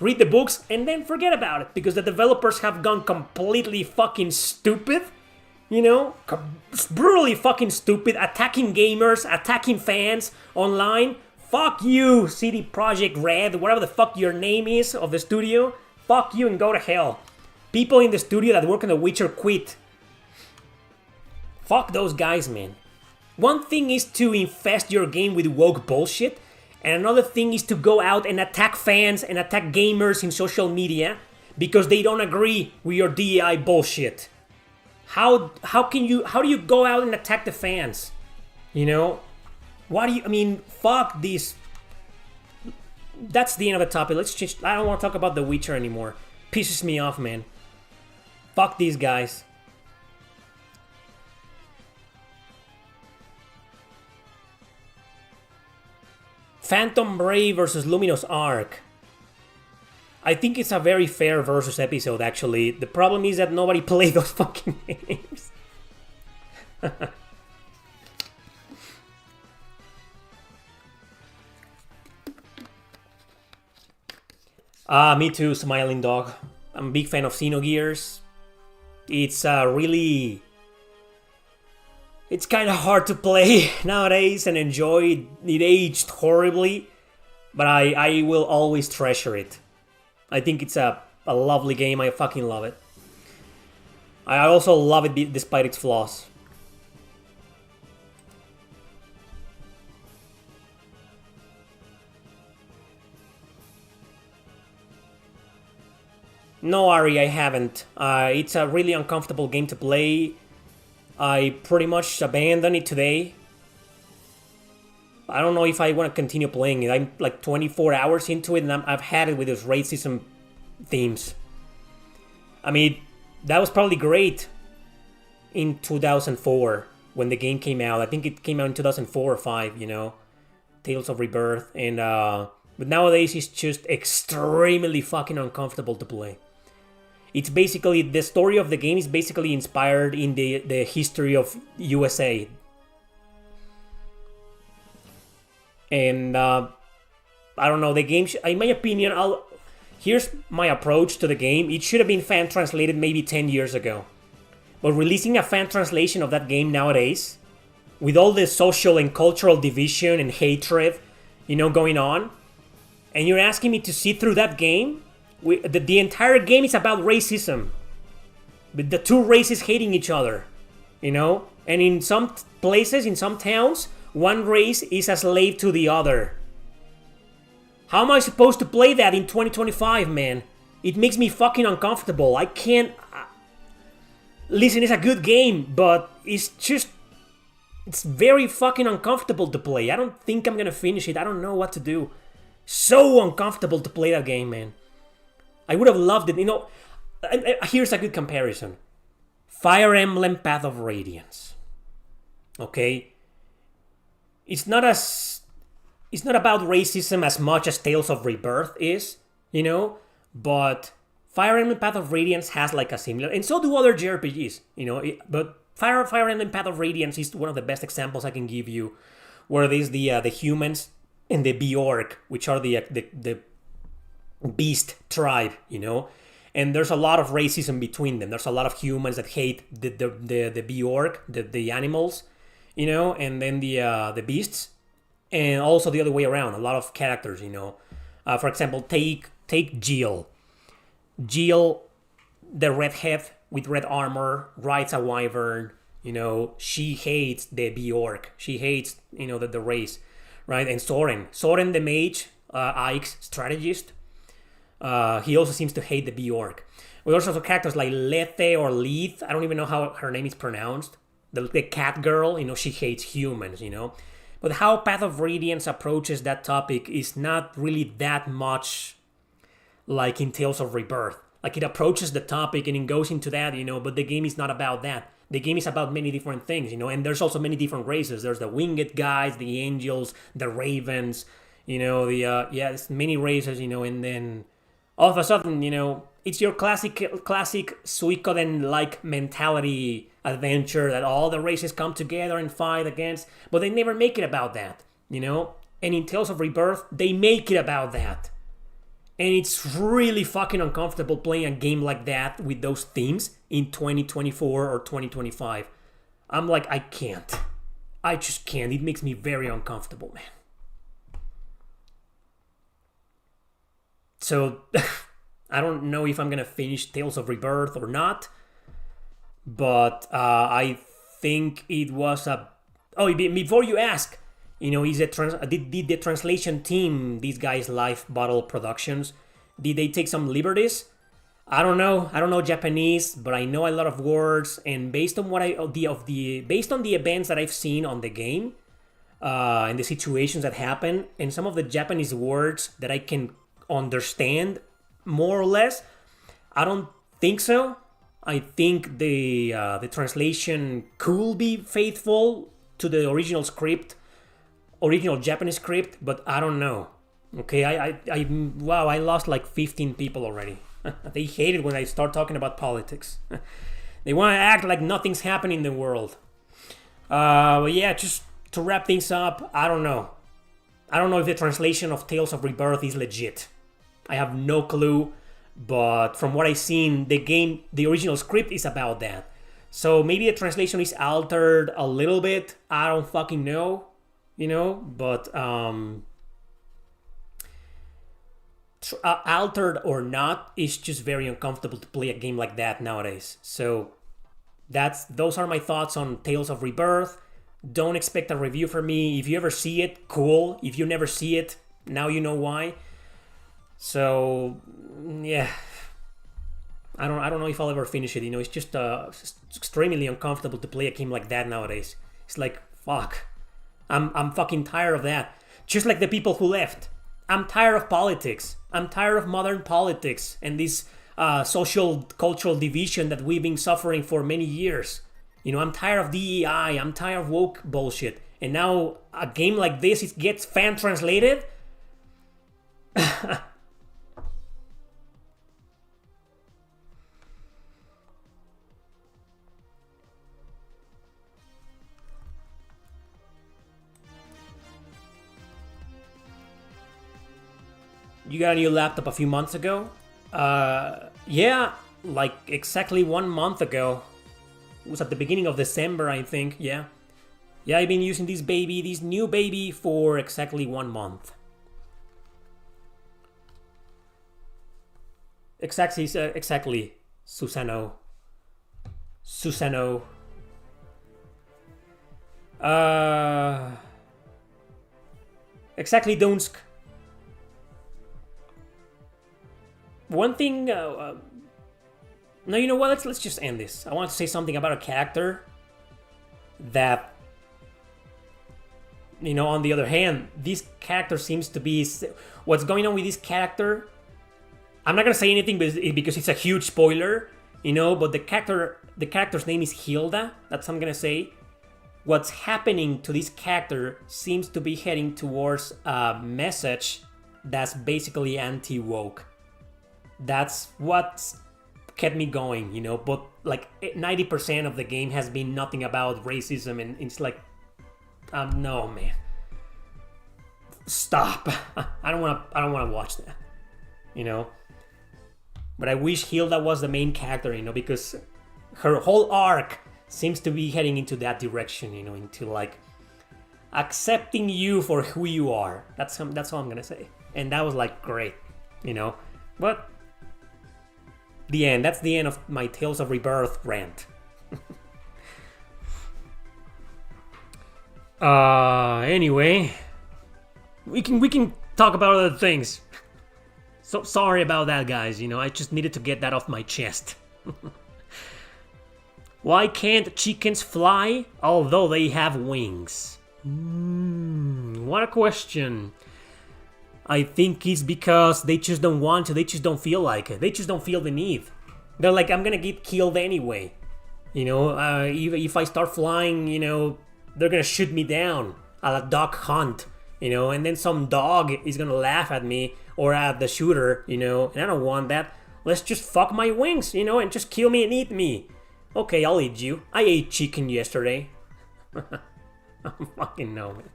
read the books, and then forget about it. Because the developers have gone completely fucking stupid. You know? Brutally fucking stupid. Attacking gamers, attacking fans online. Fuck you, CD Projekt Red, whatever the fuck your name is of the studio. Fuck you and go to hell. People in the studio that work on The Witcher quit. Fuck those guys, man. One thing is to infest your game with woke bullshit, and another thing is to go out and attack fans and attack gamers in social media because they don't agree with your DEI bullshit. How do you go out and attack the fans? You know? Fuck this. That's the end of the topic. I don't want to talk about The Witcher anymore. Pisses me off, man. Fuck these guys. Phantom Brave versus Luminous Arc. I think it's a very fair versus episode, actually. The problem is that nobody played those fucking games. Me too, Smiling Dog. I'm a big fan of Xenogears. It's really... It's kind of hard to play nowadays and enjoy. It aged horribly, but I will always treasure it. I think it's a lovely game. I fucking love it. I also love it despite its flaws. No, Ari, I haven't. It's a really uncomfortable game to play. I pretty much abandoned it today. I don't know if I want to continue playing it. I'm like 24 hours into it and I've had it with those racism themes. I mean, that was probably great in 2004 when the game came out. I think it came out in 2004 or 5, you know. Tales of Rebirth. And but nowadays it's just extremely fucking uncomfortable to play. It's basically, the story of the game is basically inspired in the history of USA. And I don't know, the game, in my opinion, here's my approach to the game. It should have been fan translated maybe 10 years ago. But releasing a fan translation of that game nowadays, with all the social and cultural division and hatred, going on, and you're asking me to sit through that game? The entire game is about racism. With the two races hating each other, And in some places, in some towns, one race is a slave to the other. How am I supposed to play that in 2025, man? It makes me fucking uncomfortable. I can't... Listen, it's a good game, but it's very fucking uncomfortable to play. I don't think I'm gonna finish it. I don't know what to do. So uncomfortable to play that game, man. I would have loved it. Here's a good comparison. Fire Emblem Path of Radiance. Okay? It's not about racism as much as Tales of Rebirth is, but Fire Emblem Path of Radiance has like a similar, and so do other JRPGs, but Fire Emblem Path of Radiance is one of the best examples I can give you, where there's the humans and the Bjork, which are the beast tribe, and there's a lot of racism between them. There's a lot of humans that hate the Bjork, the animals, and then the beasts, and also the other way around. A lot of characters, for example, take Jill. Jill, the redhead with red armor, rides a wyvern. She hates the Bjork. She hates the race, right? And Soren the mage, Ike's strategist. He also seems to hate the Bjork. We also have characters like Lethe or Leith. I don't even know how her name is pronounced. The cat girl, she hates humans, But how Path of Radiance approaches that topic is not really that much like in Tales of Rebirth. Like, it approaches the topic and it goes into that, but the game is not about that. The game is about many different things, and there's also many different races. There's the winged guys, the angels, the ravens, there's many races, and then all of a sudden, it's your classic Suikoden-like mentality adventure that all the races come together and fight against, but they never make it about that, And in Tales of Rebirth, they make it about that. And it's really fucking uncomfortable playing a game like that with those themes in 2024 or 2025. I'm like, I can't. I just can't. It makes me very uncomfortable, man. So, I don't know if I'm gonna finish Tales of Rebirth or not. But I think it was a... Oh, before you ask... did the translation team, these guys, Life Bottle Productions, did they take some liberties? I don't know Japanese, but I know a lot of words, and based on based on the events that I've seen on the game, and the situations that happen, and some of the Japanese words that I can understand more or less, I don't think so. I think the translation could be faithful to the original Japanese script, but I don't know. Okay, I lost like 15 people already. They hate it when I start talking about politics. They want to act like nothing's happening in the world. But yeah, just to wrap things up, I don't know. I don't know if the translation of Tales of Rebirth is legit. I have no clue, but from what I've seen, the original script is about that. So maybe the translation is altered a little bit. I don't fucking know. But altered or not, it's just very uncomfortable to play a game like that nowadays. So those are my thoughts on Tales of Rebirth. Don't expect a review from me. If you ever see it, cool. If you never see it, now you know why. So yeah, I don't know if I'll ever finish it. It's just extremely uncomfortable to play a game like that nowadays. It's like, fuck. I'm fucking tired of that. Just like the people who left. I'm tired of politics. I'm tired of modern politics and this social, cultural division that we've been suffering for many years. I'm tired of DEI. I'm tired of woke bullshit. And now a game like this, it gets fan translated? You got a new laptop a few months ago? Yeah, like exactly 1 month ago. It was at the beginning of December, I think, yeah. Yeah, I've been using this new baby, for exactly 1 month. Exactly, Susano. Exactly, Donsk. One thing. No, you know what? Let's just end this. I want to say something about a character that, you know, on the other hand, this character seems to be... What's going on with this character? I'm not gonna say anything because it's a huge spoiler, you know. But the character's name is Hilda. That's what I'm gonna say. What's happening to this character seems to be heading towards a message that's basically anti-woke. That's what's kept me going, you know. But like 90% of the game has been nothing about racism, and it's like, no, man, stop. I don't want to watch that, you know. But I wish Hilda was the main character, you know, because her whole arc seems to be heading into that direction, you know, into like accepting you for who you are. That's all I'm gonna say. And that was like great, you know. But the end. That's the end of my Tales of Rebirth rant. Anyway, we can talk about other things. So sorry about that, guys. You know, I just needed to get that off my chest. Why can't chickens fly although they have wings? What a question. I think it's because they just don't want to. They just don't feel like it. They just don't feel the need. They're like, I'm gonna get killed anyway. You know, if I start flying, you know, they're gonna shoot me down at a duck hunt. You know, and then some dog is gonna laugh at me or at the shooter, you know, and I don't want that. Let's just fuck my wings, you know, and just kill me and eat me. Okay, I'll eat you. I ate chicken yesterday. I fucking know, man.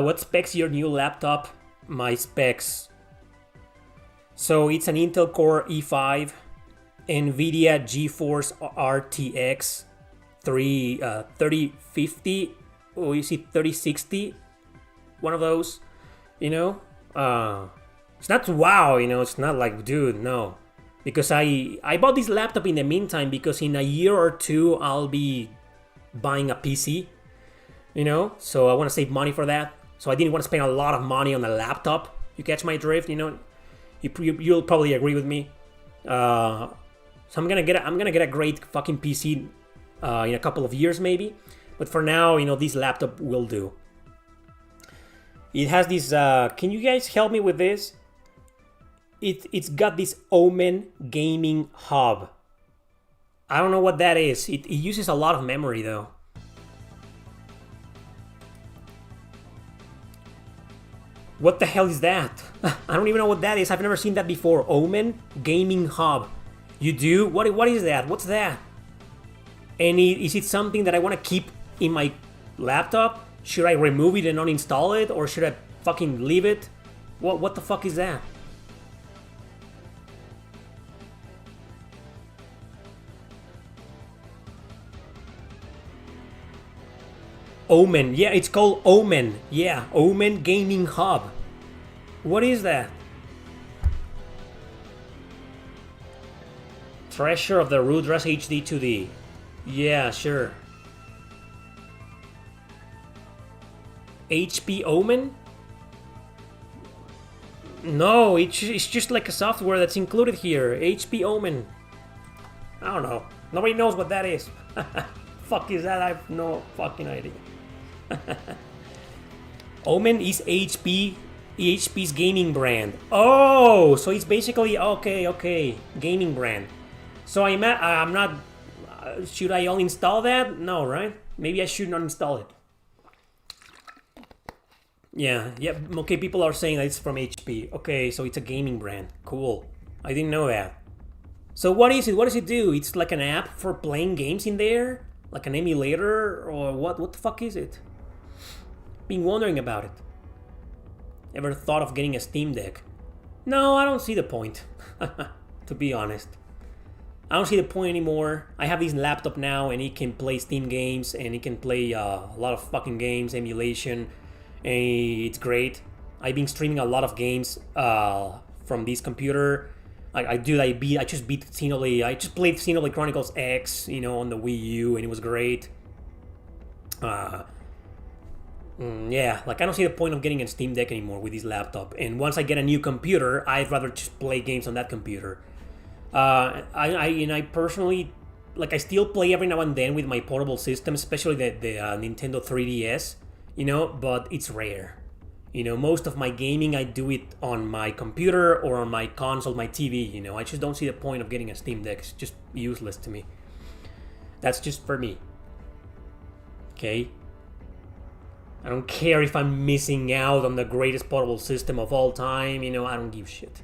What specs your new laptop? My specs. So it's an Intel Core i5, NVIDIA GeForce RTX 3050, or you see 3060, one of those, you know. It's not wow, you know. It's not like, dude, no. Because I bought this laptop in the meantime because in a year or two I'll be buying a PC, you know. So I want to save money for that. So I didn't want to spend a lot of money on a laptop. You catch my drift, you know. You'll probably agree with me. So I'm gonna get a great fucking PC in a couple of years maybe. But for now, you know, this laptop will do. It has this. Can you guys help me with this? It's got this Omen gaming hub. I don't know what that is. It uses a lot of memory though. What the hell is that? I don't even know what that is. I've never seen that before. Omen gaming hub. You do? What is that? What's that? And is it something that I want to keep in my laptop? Should I remove it and uninstall it, or should I fucking leave it? What the fuck is that? Omen. Yeah, it's called Omen. Yeah, Omen Gaming Hub. What is that? Treasure of the Rudras HD 2D. Yeah, sure. HP Omen? No, it's just like a software that's included here. HP Omen. I don't know. Nobody knows what that is. Fuck is that? I have no fucking idea. Omen is HP's gaming brand. Oh, so it's basically okay, gaming brand. So I'm not. Should I uninstall that? No, right? Maybe I shouldn't uninstall it. Yeah. Okay, people are saying that it's from HP. Okay, so it's a gaming brand. Cool. I didn't know that. So what is it? What does it do? It's like an app for playing games in there? Like an emulator? Or what? What the fuck is it? Been wondering about it. ever thought of getting a Steam Deck? No, I don't see the point, to be honest. I don't see the point anymore. I have this laptop now and it can play Steam games and it can play a lot of fucking games, emulation, and it's great. I've been streaming a lot of games from this computer. I just played Xenoblade Chronicles X, on the Wii U, and it was great. Yeah, I don't see the point of getting a Steam Deck anymore with this laptop. And once I get a new computer, I'd rather just play games on that computer. I personally, I still play every now and then with my portable system, especially the Nintendo 3DS, but it's rare. Most of my gaming, I do it on my computer or on my console, my TV, I just don't see the point of getting a Steam Deck. It's just useless to me. That's just for me. Okay? I don't care if I'm missing out on the greatest portable system of all time, I don't give shit.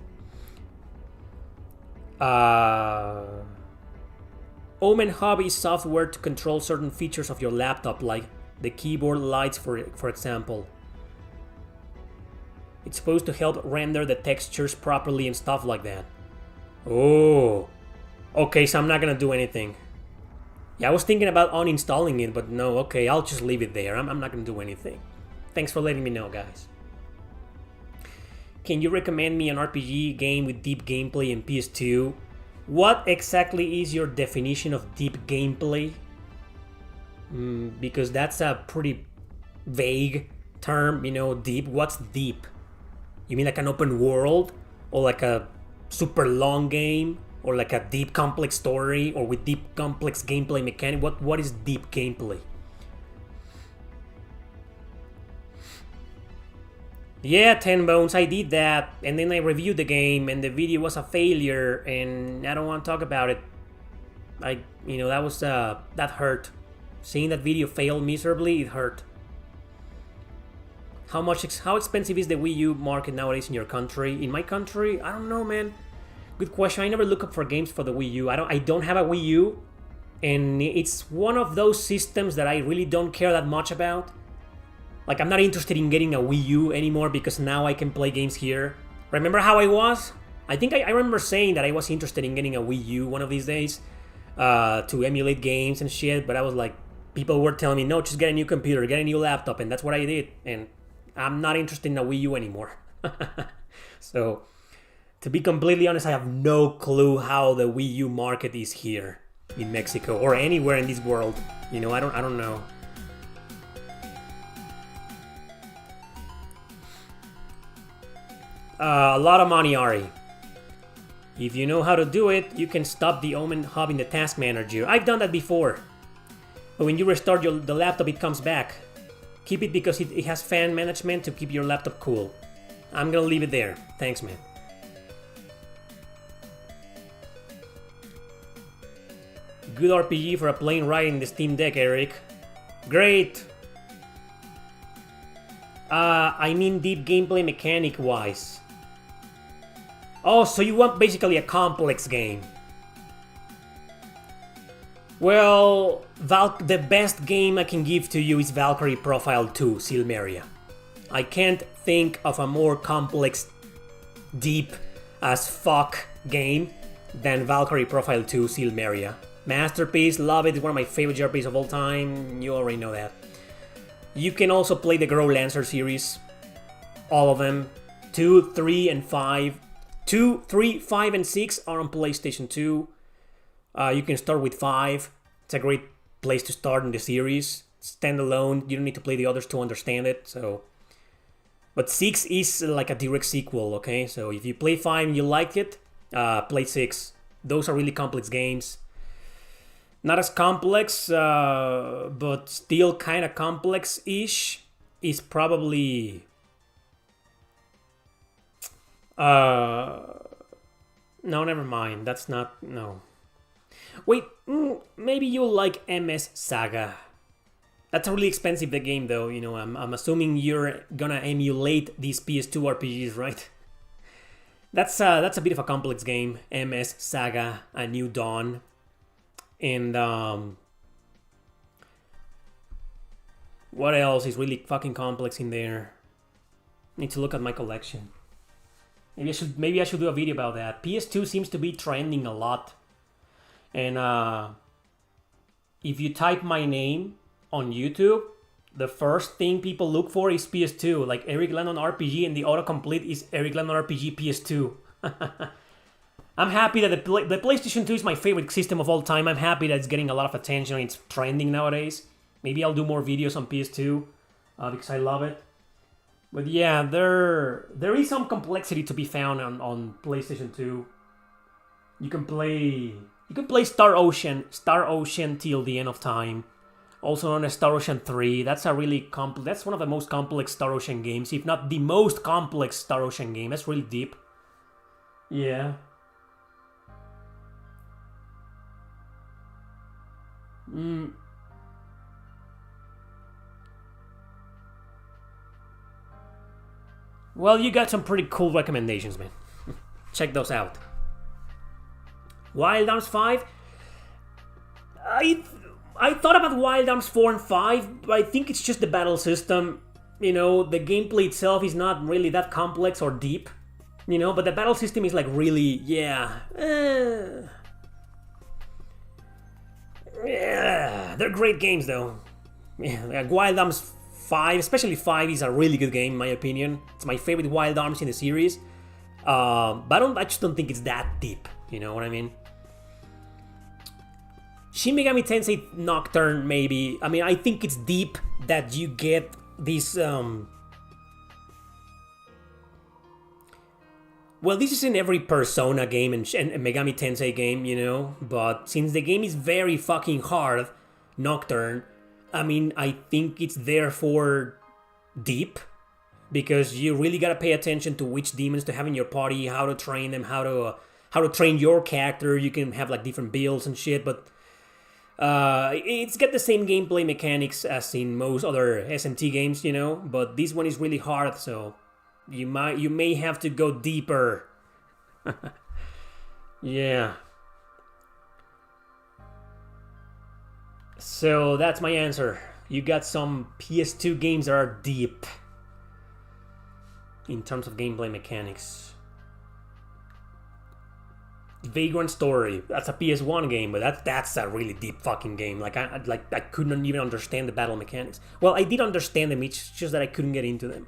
Omen Hub is software to control certain features of your laptop, like the keyboard lights, for example. It's supposed to help render the textures properly and stuff like that. Oh, okay, so I'm not gonna do anything. Yeah, I was thinking about uninstalling it, but no, okay, I'll just leave it there. I'm not gonna do anything. Thanks for letting me know, guys. Can you recommend me an RPG game with deep gameplay in PS2? What exactly is your definition of deep gameplay? Because that's a pretty vague term, deep. What's deep? You mean like an open world? Or like a super long game? Or like a deep complex story? Or with deep complex gameplay mechanic? What is deep gameplay? Yeah, 10 Bones, I did that, and then I reviewed the game, and the video was a failure, and I don't want to talk about it. That hurt. Seeing that video fail miserably, it hurt. How expensive is the Wii U market nowadays in your country? In my country, I don't know, man. Good question. I never look up for games for the Wii U. I don't have a Wii U, and it's one of those systems that I really don't care that much about. I'm not interested in getting a Wii U anymore because now I can play games here. Remember how I was? I think I remember saying that I was interested in getting a Wii U one of these days to emulate games and shit, but I was like, people were telling me, no, just get a new computer, get a new laptop, and that's what I did. And I'm not interested in a Wii U anymore. So, to be completely honest, I have no clue how the Wii U market is here in Mexico or anywhere in this world. I don't know. A lot of money, Ari. If you know how to do it, you can stop the Omen Hub in the Task Manager. I've done that before. But when you restart the laptop, it comes back. Keep it because it has fan management to keep your laptop cool. I'm gonna leave it there. Thanks, man. Good RPG for a plane ride in the Steam Deck, Eric. Great! I mean deep gameplay mechanic-wise. Oh, so you want basically a complex game. Well, the best game I can give to you is Valkyrie Profile 2, Silmeria. I can't think of a more complex, deep as fuck game than Valkyrie Profile 2, Silmeria. Masterpiece, love it, it's one of my favorite JRPGs of all time, you already know that. You can also play the Grow Lancer series, all of them, 2, 3, and 5. 2, 3, 5, and 6 are on PlayStation 2. You can start with 5. It's a great place to start in the series. Standalone, you don't need to play the others to understand it. But 6 is like a direct sequel, okay? So if you play 5 and you like it, play 6. Those are really complex games. Not as complex, but still kind of complex-ish, is probably... No, never mind. That's not... No. Wait, maybe you'll like MS Saga. That's a really expensive game, though. I'm assuming you're gonna emulate these PS2 RPGs, right? That's a bit of a complex game. MS Saga: A New Dawn. And what else is really fucking complex in there? Need to look at my collection. Maybe I should do a video about that. PS2 seems to be trending a lot. And if you type my name on YouTube, the first thing people look for is PS2. Like Erick Landon RPG, and the autocomplete is Erick Landon RPG PS2. I'm happy that the PlayStation 2 is my favorite system of all time. I'm happy that it's getting a lot of attention. It's trending nowadays. Maybe I'll do more videos on PS2 because I love it. But yeah, there is some complexity to be found on PlayStation 2. You can play Star Ocean till the end of time. Also known as Star Ocean 3. That's that's one of the most complex Star Ocean games, if not the most complex Star Ocean game. That's really deep. Yeah. Well, you got some pretty cool recommendations, man. Check those out. Wild Arms 5? I thought about Wild Arms 4 and 5, but I think it's just the battle system. You know, the gameplay itself is not really that complex or deep. You know, but the battle system is like really, yeah. Yeah, they're great games though. Yeah, like Wild Arms 5, especially 5, is a really good game in my opinion. It's my favorite Wild Arms in the series. But I just don't think it's that deep. You know what I mean? Shin Megami Tensei Nocturne, maybe. I mean, I think it's deep that you get this. Well, this is in every Persona game and Megami Tensei game, you know. But since the game is very fucking hard, Nocturne, I mean, I think it's therefore deep. Because you really gotta pay attention to which demons to have in your party, how to train them, how to train your character. You can have like different builds and shit, but it's got the same gameplay mechanics as in most other SMT games, you know. But this one is really hard, so you may have to go deeper. Yeah. So that's my answer. You got some PS2 games that are deep in terms of gameplay mechanics. Vagrant Story, that's a PS1 game, but that's a really deep fucking game. Like I couldn't even understand the battle mechanics. Well, I did understand them, it's just that I couldn't get into them.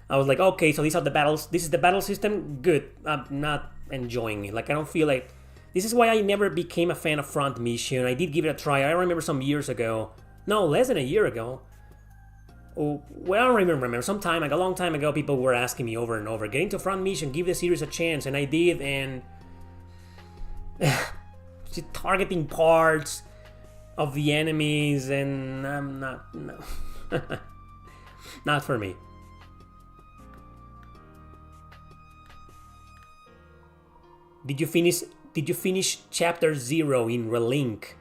I was like, okay, so these are the battles. This is the battle system. Good. I'm not enjoying it. Like I don't feel like. This is why I never became a fan of Front Mission. I did give it a try. I remember some years ago. No, less than a year ago. Oh, well, I don't remember. Some time, like a long time ago, people were asking me over and over, get into Front Mission, give the series a chance, and I did, and just targeting parts of the enemies, and I'm not, no, not for me. Did you finish Chapter 0 in Relink?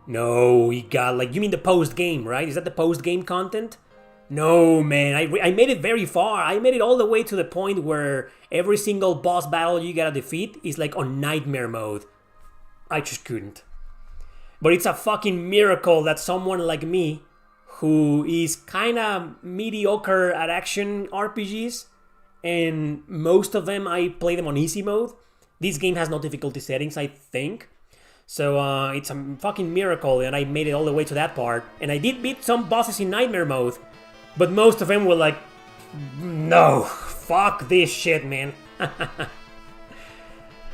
No, we got, like, you mean the post-game, right? Is that the post-game content? No, man, I made it very far. I made it all the way to the point where every single boss battle you gotta defeat is like on nightmare mode. I just couldn't. But it's a fucking miracle that someone like me, who is kinda mediocre at action RPGs, and most of them I play them on easy mode. This game has no difficulty settings, I think. So it's a fucking miracle that I made it all the way to that part. And I did beat some bosses in nightmare mode. But most of them were like, no, fuck this shit, man.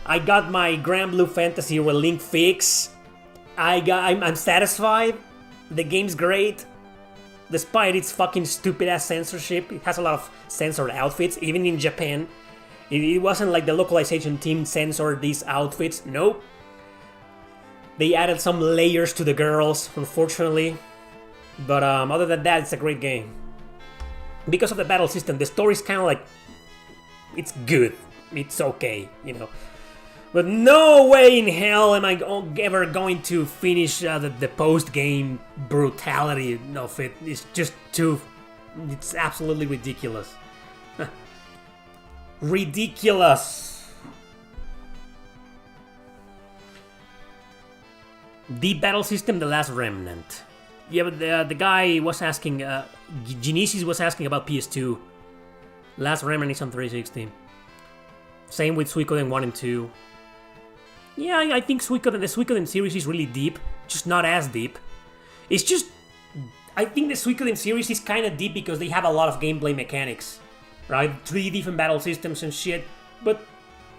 I got my Grand Blue Fantasy Relink fix. I'm satisfied. The game's great. Despite its fucking stupid ass censorship, it has a lot of censored outfits, even in Japan. It wasn't like the localization team censored these outfits. Nope. They added some layers to the girls, unfortunately. But other than that, it's a great game. Because of the battle system, the story's kind of like, it's good, it's okay, you know. But no way in hell am I ever going to finish the post-game brutality of it. It's just too, it's absolutely ridiculous. Ridiculous. The battle system, The Last Remnant. Yeah, but the guy was asking, Genesis was asking about PS2. Last Remnant is on 360. Same with Suikoden 1 and 2. Yeah, I think the Suikoden series is really deep, just not as deep. It's just, I think the Suikoden series is kind of deep because they have a lot of gameplay mechanics, right? 3 different battle systems and shit, but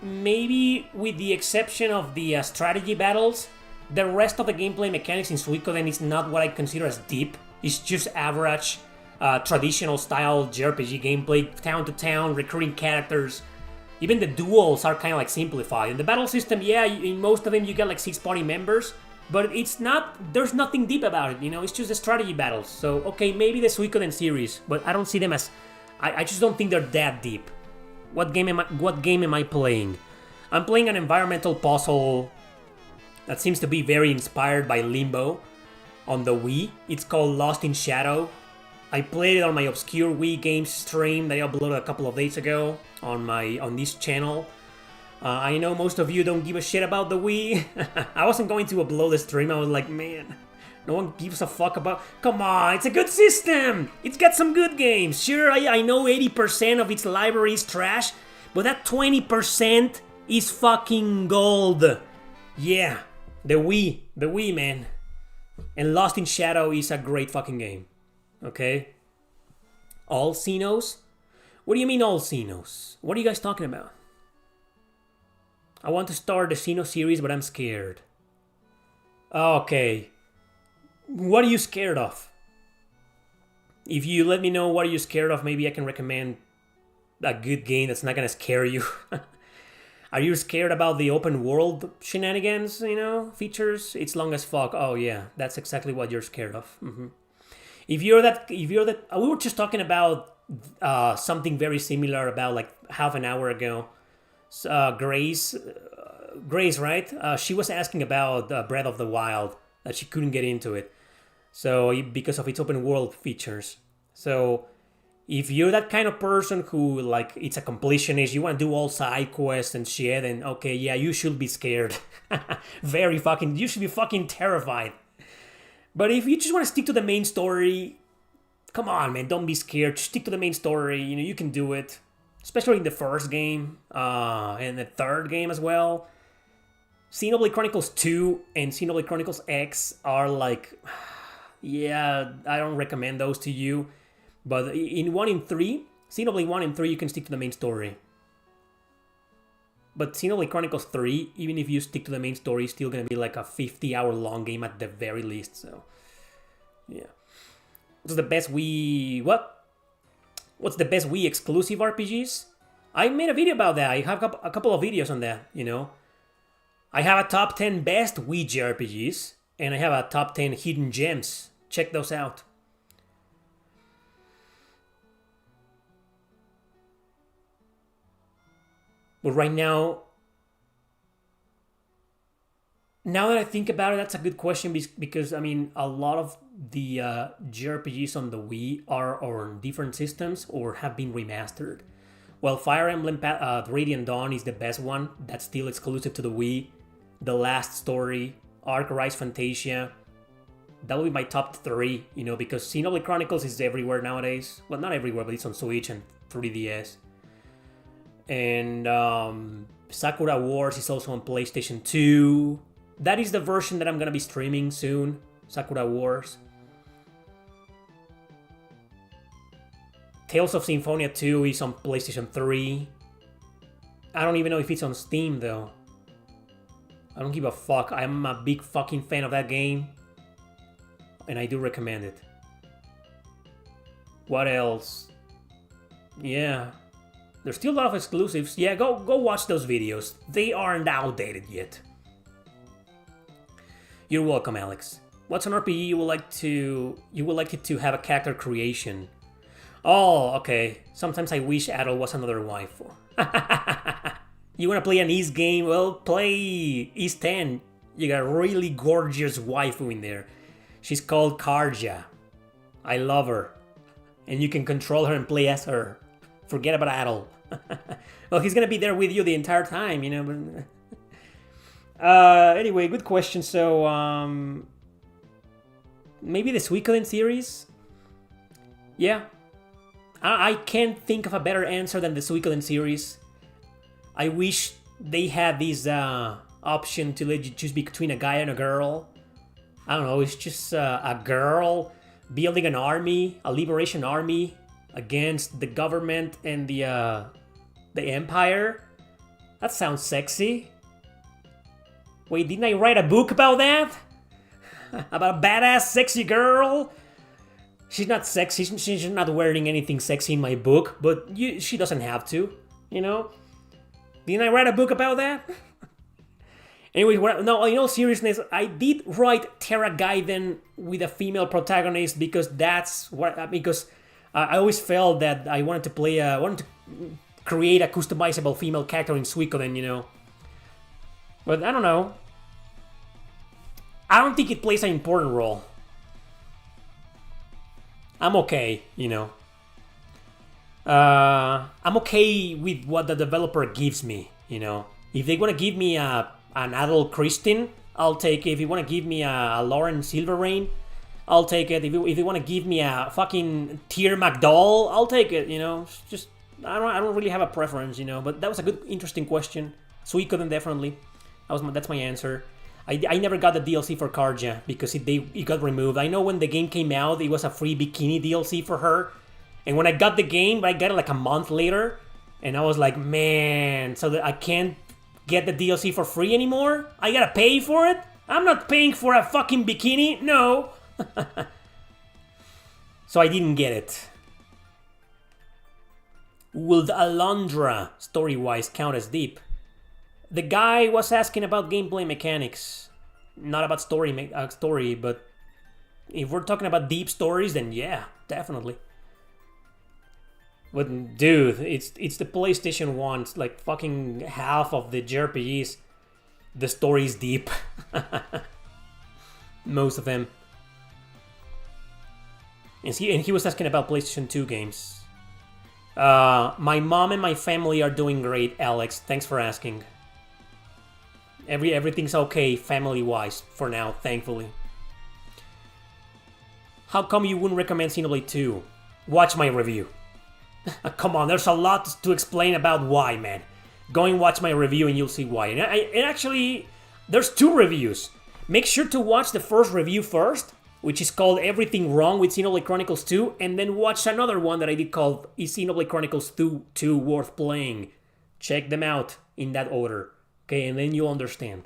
maybe with the exception of the strategy battles, the rest of the gameplay mechanics in Suikoden is not what I consider as deep. It's just average, traditional style JRPG gameplay, town to town, recurring characters. Even the duels are kind of like simplified. In the battle system, yeah, in most of them you get like 6 party members, but it's not, there's nothing deep about it, you know, it's just the strategy battles. So, okay, maybe the Suikoden series, but I don't see them as, I just don't think they're that deep. What game am I playing? I'm playing an environmental puzzle that seems to be very inspired by Limbo on the Wii. It's called Lost in Shadow. I played it on my Obscure Wii Games stream that I uploaded a couple of days ago on this channel. I know most of you don't give a shit about the Wii. I wasn't going to upload the stream. I was like, man, no one gives a fuck about... Come on, it's a good system. It's got some good games. Sure, I know 80% of its library is trash, but that 20% is fucking gold. Yeah, the Wii, man. And Lost in Shadow is a great fucking game. Okay? All Xenos? What do you mean all Xenos? What are you guys talking about? I want to start the Xeno series, but I'm scared. Okay. What are you scared of? If you let me know what are you scared of, maybe I can recommend a good game that's not gonna scare you. Are you scared about the open world shenanigans, you know, features? It's long as fuck. Oh yeah, that's exactly what you're scared of. If you're that, we were just talking about something very similar about like half an hour ago. Grace, right? She was asking about Breath of the Wild, that she couldn't get into it. So because of its open world features. So if you're that kind of person who like it's a completionist, you want to do all side quests and shit, then okay, yeah, you should be scared. You should be fucking terrified. But if you just want to stick to the main story, come on, man, don't be scared. Just stick to the main story. You know, you can do it. Especially in the first game, and the third game as well. Xenoblade Chronicles 2 and Xenoblade Chronicles X are like... Yeah, I don't recommend those to you. But in 1 and 3, Xenoblade 1 and 3, you can stick to the main story. But Xenoblade Chronicles 3, even if you stick to the main story, it's still gonna be like a 50-hour long game at the very least, so... Yeah. What's the best Wii... What's the best Wii exclusive RPGs? I made a video about that. I have a couple of videos on that, you know. I have a top 10 best Wii JRPGs, and I have a top 10 hidden gems. Check those out. But right now that I think about it, that's a good question because, I mean, a lot of the JRPGs on the Wii are on different systems or have been remastered. Well, Fire Emblem Radiant Dawn is the best one. That's still exclusive to the Wii. The Last Story, Arc Rise Fantasia. That would be my top 3, you know, because Xenoblade Chronicles is everywhere nowadays. Well, not everywhere, but it's on Switch and 3DS. And Sakura Wars is also on PlayStation 2. That is the version that I'm gonna be streaming soon, Sakura Wars. Tales of Symphonia 2 is on PlayStation 3. I don't even know if it's on Steam though. I don't give a fuck. I'm a big fucking fan of that game. And I do recommend it. What else? Yeah. There's still a lot of exclusives. Yeah, go watch those videos. They aren't outdated yet. You're welcome, Alex. What's an RPG you would like it to have a character creation? Oh, okay. Sometimes I wish Adol was another waifu. You wanna play an East game? Well, play East 10. You got a really gorgeous waifu in there. She's called Karja. I love her. And you can control her and play as her. Forget about Adol. Well, he's gonna be there with you the entire time, you know. Anyway, good question. So, maybe the Suikoden series? Yeah. I can't think of a better answer than the Suikoden series. I wish they had this option to let you choose between a guy and a girl. I don't know, it's just a girl building an army, a liberation army against the government and the empire. That sounds sexy. Wait, didn't I write a book about that? About a badass sexy girl? She's not sexy, she's not wearing anything sexy in my book, but she doesn't have to, you know? Didn't I write a book about that? Anyway, no, in all seriousness, I did write Terra Gaiden with a female protagonist because I always felt that I wanted to create a customizable female character in Suikoden, you know. But I don't know. I don't think it plays an important role. I'm okay, you know. I'm okay with what the developer gives me, you know. If they want to give me an adult Christine, I'll take it. If you want to give me a Lauren Silverrain, I'll take it. If you want to give me a fucking Tyr McDowell, I'll take it, you know. It's just, I don't really have a preference, you know. But that was a good, interesting question. Suikoden, definitely. That's my answer. I never got the DLC for Karja because it got removed. I know when the game came out, it was a free bikini DLC for her. And when I got the game, I got it like a month later. And I was like, man, so that I can't get the DLC for free anymore? I gotta pay for it? I'm not paying for a fucking bikini, no. So I didn't get it. Would Alondra, story-wise, count as deep? The guy was asking about gameplay mechanics, not about story, but if we're talking about deep stories, then yeah, definitely. But dude, it's the PlayStation 1. It's like fucking half of the JRPGs. The story's deep. Most of them. And he was asking about PlayStation 2 games. My mom and my family are doing great, Alex. Thanks for asking. Everything's okay family-wise for now, thankfully. How come you wouldn't recommend Xenoblade 2? Watch my review. Come on, there's a lot to explain about why, man. Go and watch my review and you'll see why. And actually, there's 2 reviews. Make sure to watch the first review first, which is called Everything Wrong with Xenoblade Chronicles 2, and then watch another one that I did called Is Xenoblade Chronicles 2 Worth Playing? Check them out in that order. Okay, and then you'll understand.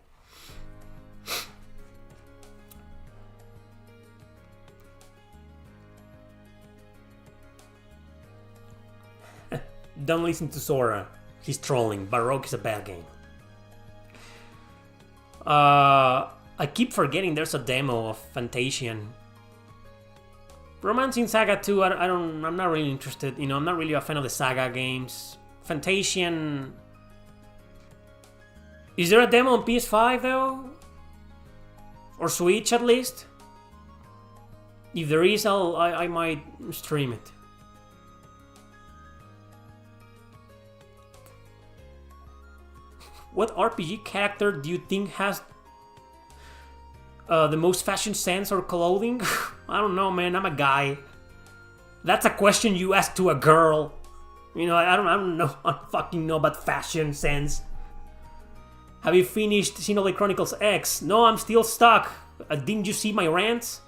Don't listen to Sora. He's trolling. Baroque is a bad game. I keep forgetting there's a demo of Fantasian. Romancing Saga 2, I'm not really interested. You know, I'm not really a fan of the Saga games. Fantasian... Is there a demo on PS5 though? Or Switch at least? If there is, I might stream it. What RPG character do you think has the most fashion sense or clothing? I don't know, man. I'm a guy. That's a question you ask to a girl. You know, I don't know. I don't fucking know about fashion sense. Have you finished Xenoblade Chronicles X? No, I'm still stuck. Didn't you see my rants?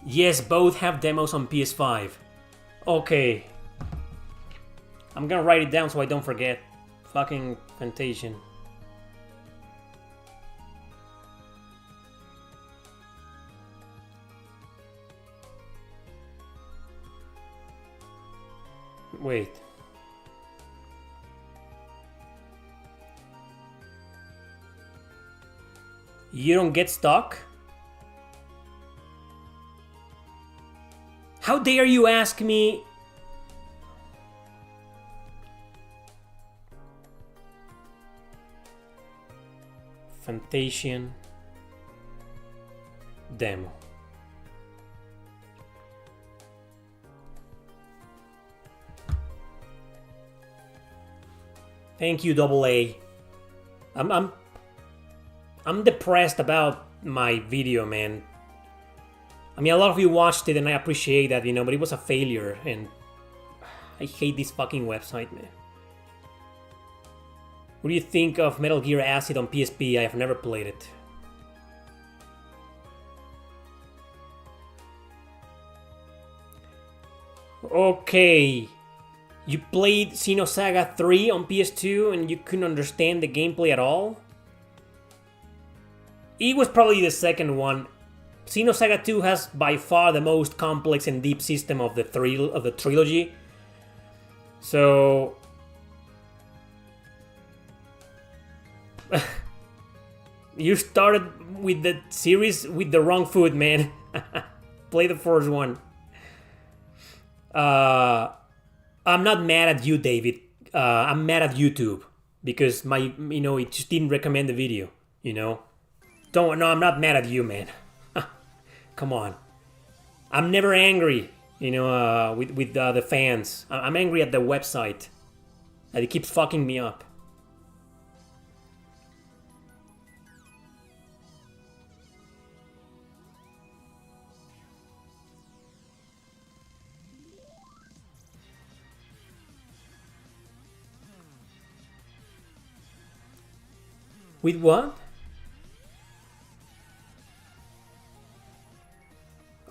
Yes, both have demos on PS5. Okay. I'm gonna write it down so I don't forget. Fucking Fantasian. Wait. You don't get stuck? How dare you ask me? Fantasian demo. Thank you, Double A. I'm depressed about my video, man. I mean, a lot of you watched it, and I appreciate that, you know, but it was a failure, and I hate this fucking website, man. What do you think of Metal Gear Acid on PSP? I have never played it. Okay. You played Xenosaga 3 on PS2 and you couldn't understand the gameplay at all? It was probably the second one. Xenosaga 2 has by far the most complex and deep system of the trilogy. So you started with the series with the wrong foot, man. Play the first one. I'm not mad at you, David. I'm mad at YouTube because it just didn't recommend the video. No, I'm not mad at you, man. Come on. I'm never angry, with the fans. I'm angry at the website that it keeps fucking me up. With what?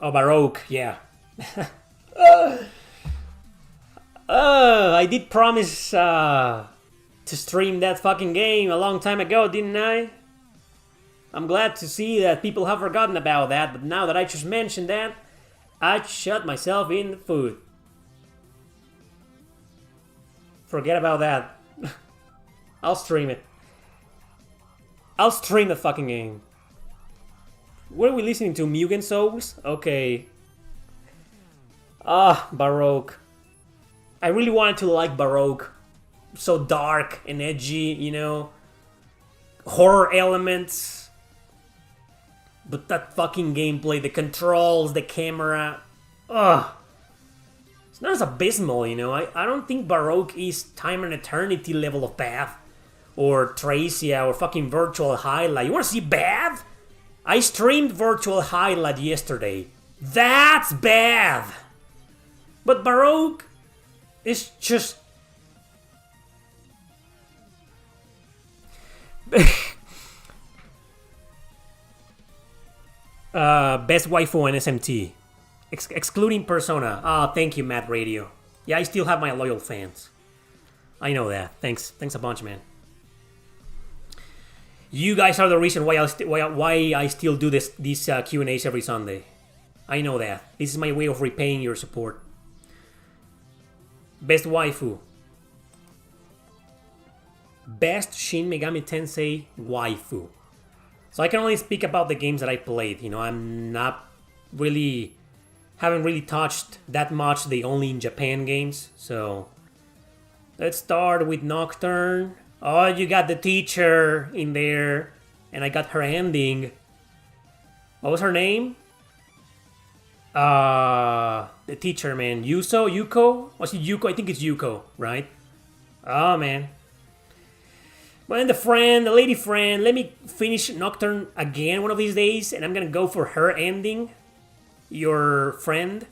Oh, Baroque, yeah. I did promise to stream that fucking game a long time ago, didn't I? I'm glad to see that people have forgotten about that, but now that I just mentioned that, I shot myself in the foot. Forget about that. I'll stream it. I'll stream the fucking game. What are we listening to? Mugen Souls? Okay. Baroque. I really wanted to like Baroque. So dark and edgy, horror elements. But that fucking gameplay, the controls, the camera. It's not as abysmal, I don't think Baroque is Time and Eternity level of bad. Or Tracia, or fucking Virtual Highlight. You wanna see bad? I streamed Virtual Highlight yesterday. That's bad! But Baroque is just... best waifu on SMT. Excluding Persona. Thank you, Matt Radio. Yeah, I still have my loyal fans. I know that. Thanks a bunch, man. You guys are the reason why I still do these Q&As every Sunday. I know that. This is my way of repaying your support. Best waifu. Best Shin Megami Tensei waifu. So I can only speak about the games that I played. I'm not really... haven't really touched that much the Only in Japan games. So let's start with Nocturne. Oh, you got the teacher in there, and I got her ending. What was her name? The teacher, man. Yuko? Was it Yuko? I think it's Yuko, right? Oh, man. Well, and the lady friend, let me finish Nocturne again one of these days, and I'm gonna go for her ending. Your friend.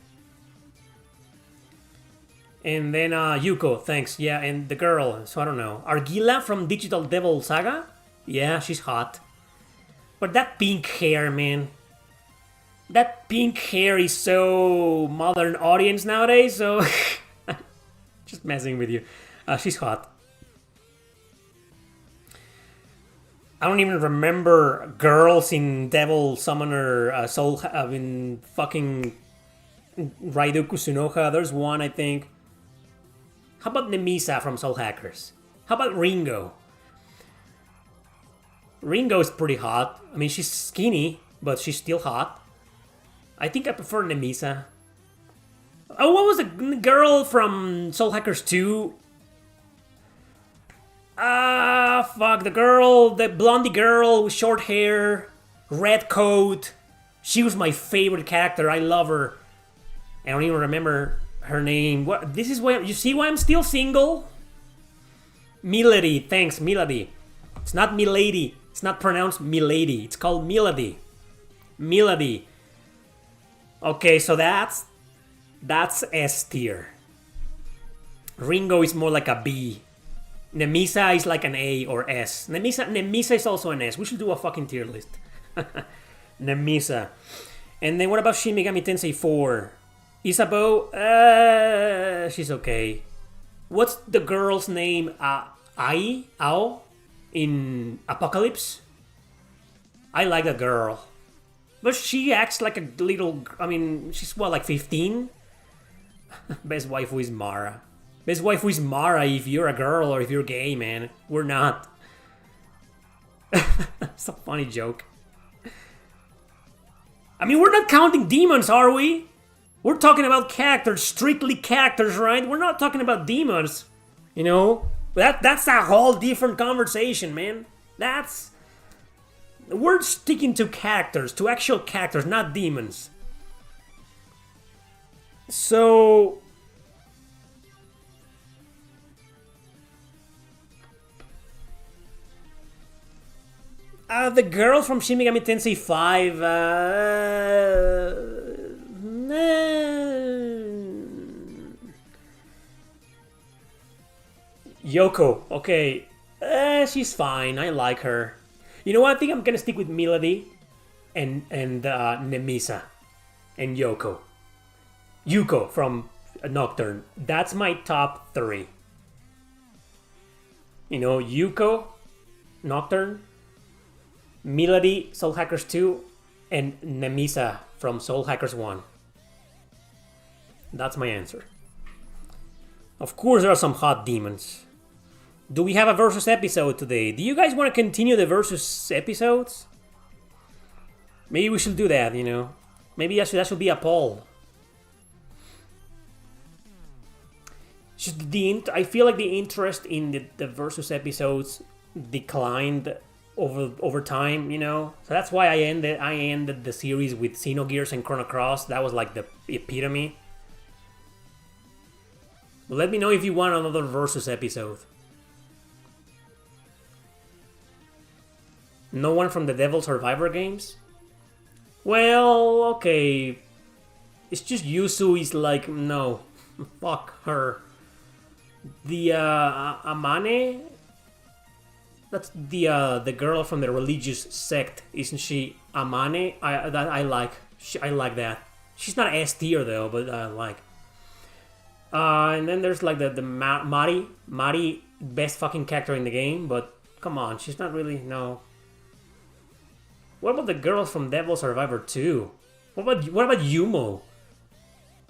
And then Yuko, thanks. Yeah, and the girl, so I don't know. Argila from Digital Devil Saga? Yeah, she's hot. But that pink hair, man. That pink hair is so modern audience nowadays, so... Just messing with you. She's hot. I don't even remember girls in Devil Summoner Soul... in fucking... Raido Kusunoha. There's one, I think. How about Nemisa from Soul Hackers? How about Ringo? Ringo is pretty hot. I mean, she's skinny, but she's still hot. I think I prefer Nemisa. Oh, what was the girl from Soul Hackers 2? Fuck, the blondie girl with short hair, red coat. She was my favorite character. I love her. I don't even remember her name. What? This is why you see why I'm still single. Milady, thanks, Milady. It's not Milady. It's not pronounced Milady. It's called Milady. Milady. Okay, so that's S tier. Ringo is more like a B. Nemisa is like an A or S. Nemisa is also an S. We should do a fucking tier list. Nemisa. And then what about Shin Megami Tensei 4? Isabeau, she's okay. What's the girl's name? Ao in Apocalypse? I like the girl. But she acts like a little... I mean, she's what, like 15? Best waifu is Mara. Best waifu is Mara if you're a girl or if you're gay, man. We're not. It's a funny joke. I mean, we're not counting demons, are we? We're talking about characters, strictly characters, right? We're not talking about demons. You know? That's a whole different conversation, man. We're sticking to characters, to actual characters, not demons. So... the girl from Shin Megami Tensei 5, Yoko, okay. She's fine, I like her. You know what, I think I'm gonna stick with Melody and Nemisa and Yoko. Yuko from Nocturne. That's my top 3. You know, Yuko, Nocturne, Melody, Soul Hackers 2, and Nemisa from Soul Hackers 1. That's my answer. Of course, there are some hot demons. Do we have a versus episode today? Do you guys want to continue the versus episodes? Maybe we should do that, you know. Maybe that should be a poll. I feel like the interest in the versus episodes declined over time, you know. So that's why I ended the series with Xenogears and Chrono Cross. That was like the epitome. But let me know if you want another versus episode. No one from the Devil Survivor games? Well, okay. It's just Yuzu is like, no. Fuck her. The Amane? That's the girl from the religious sect, isn't she? Amane? I like that. She's not S tier though, but I like. And then there's like the Mari, best fucking character in the game, but come on, she's not really, no. What about the girls from Devil Survivor 2? What about Yumo?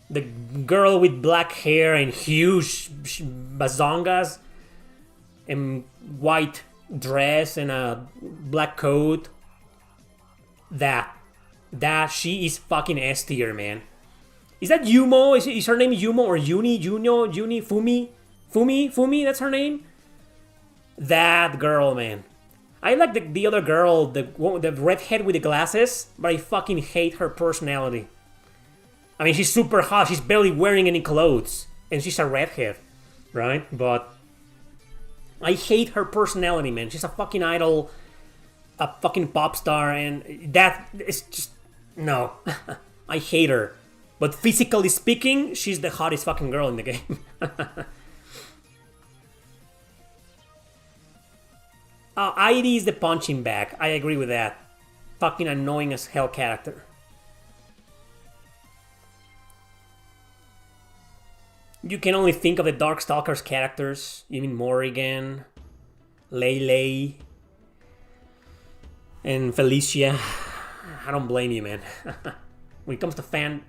The girl with black hair and huge bazongas and white dress and a black coat. That she is fucking S tier, man. Is that Yumo? Is her name Yumo or Juni? Fumi? That's her name? That girl, man. I like the other girl, the redhead with the glasses, but I fucking hate her personality. I mean, she's super hot, she's barely wearing any clothes, and she's a redhead, right? But I hate her personality, man. She's a fucking idol, a fucking pop star, and that is just... no. I hate her. But physically speaking, she's the hottest fucking girl in the game. Heidi is the punching bag. I agree with that. Fucking annoying as hell character. You can only think of the Darkstalkers characters. You mean Morrigan, Lele, and Felicia. I don't blame you, man. When it comes to fan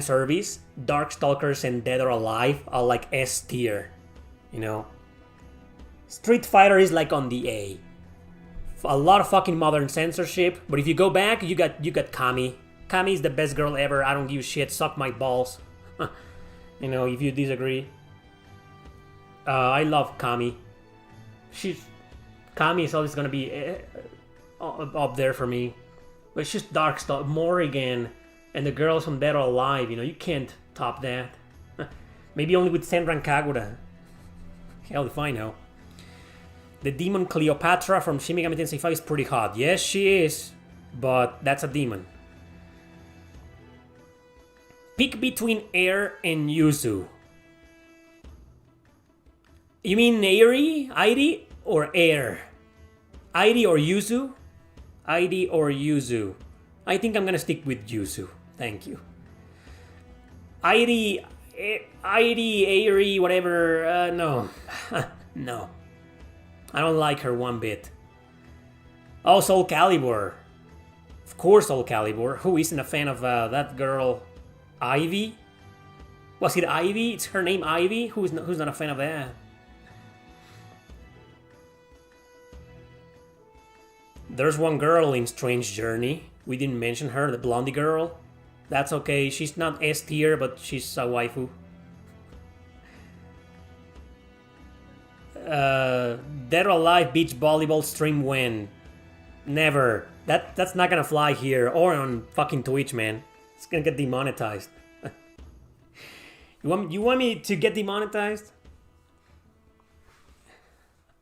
service, Darkstalkers and Dead or Alive are like S tier. You know? Street Fighter is like on the A. A lot of fucking modern censorship, but if you go back, you got Kami. Kami is the best girl ever. I don't give a shit. Suck my balls. You know, if you disagree. I love Kami. Kami is always gonna be up there for me. But it's just Darkstalker, Morrigan, and the girls from Dead or Alive. You know, you can't top that. Maybe only with Senran Kagura. Hell if I know. The demon Cleopatra from Shin Megami Tensei 5 is pretty hot. Yes, she is, but that's a demon. Pick between Air and Yuzu. You mean Airi or Air? Airi or Yuzu? Airi or Yuzu? I think I'm gonna stick with Yuzu. Thank you. Airi, whatever. No. No. I don't like her one bit. Oh, Soul Calibur. Of course, Soul Calibur. Who isn't a fan of that girl, Ivy? Was it Ivy? It's her name, Ivy? Who's not a fan of that? There's one girl in Strange Journey. We didn't mention her, the blondie girl. That's okay. She's not S tier, but she's a waifu. Dead or Alive beach volleyball stream when? Never. That's not gonna fly here or on fucking Twitch, man. It's gonna get demonetized. You want me to get demonetized?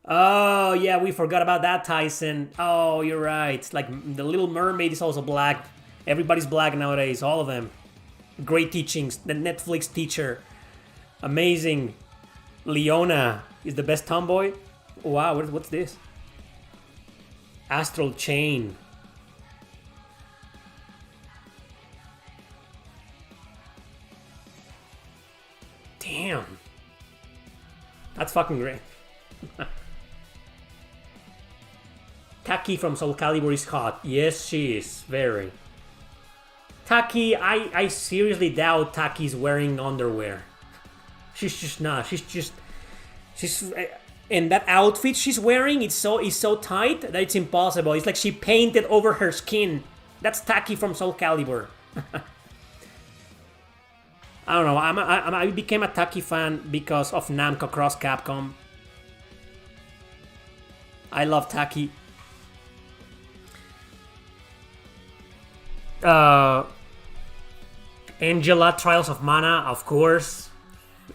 Oh yeah, we forgot about that, Tyson. Oh, you're right. It's like the Little Mermaid is also black. Everybody's black nowadays, all of them. Great teachings. The Netflix teacher. Amazing. Leona is the best tomboy. Wow, what's this? Astral Chain. Damn. That's fucking great. Taki from Soul Calibur is hot. Yes, she is. Very. Taki, I seriously doubt Taki's wearing underwear. She's just not. She's and that outfit she's wearing is so tight that it's impossible. It's like she painted over her skin. That's Taki from Soul Calibur. I don't know. I became a Taki fan because of Namco Cross Capcom. I love Taki. Angela, Trials of Mana, of course.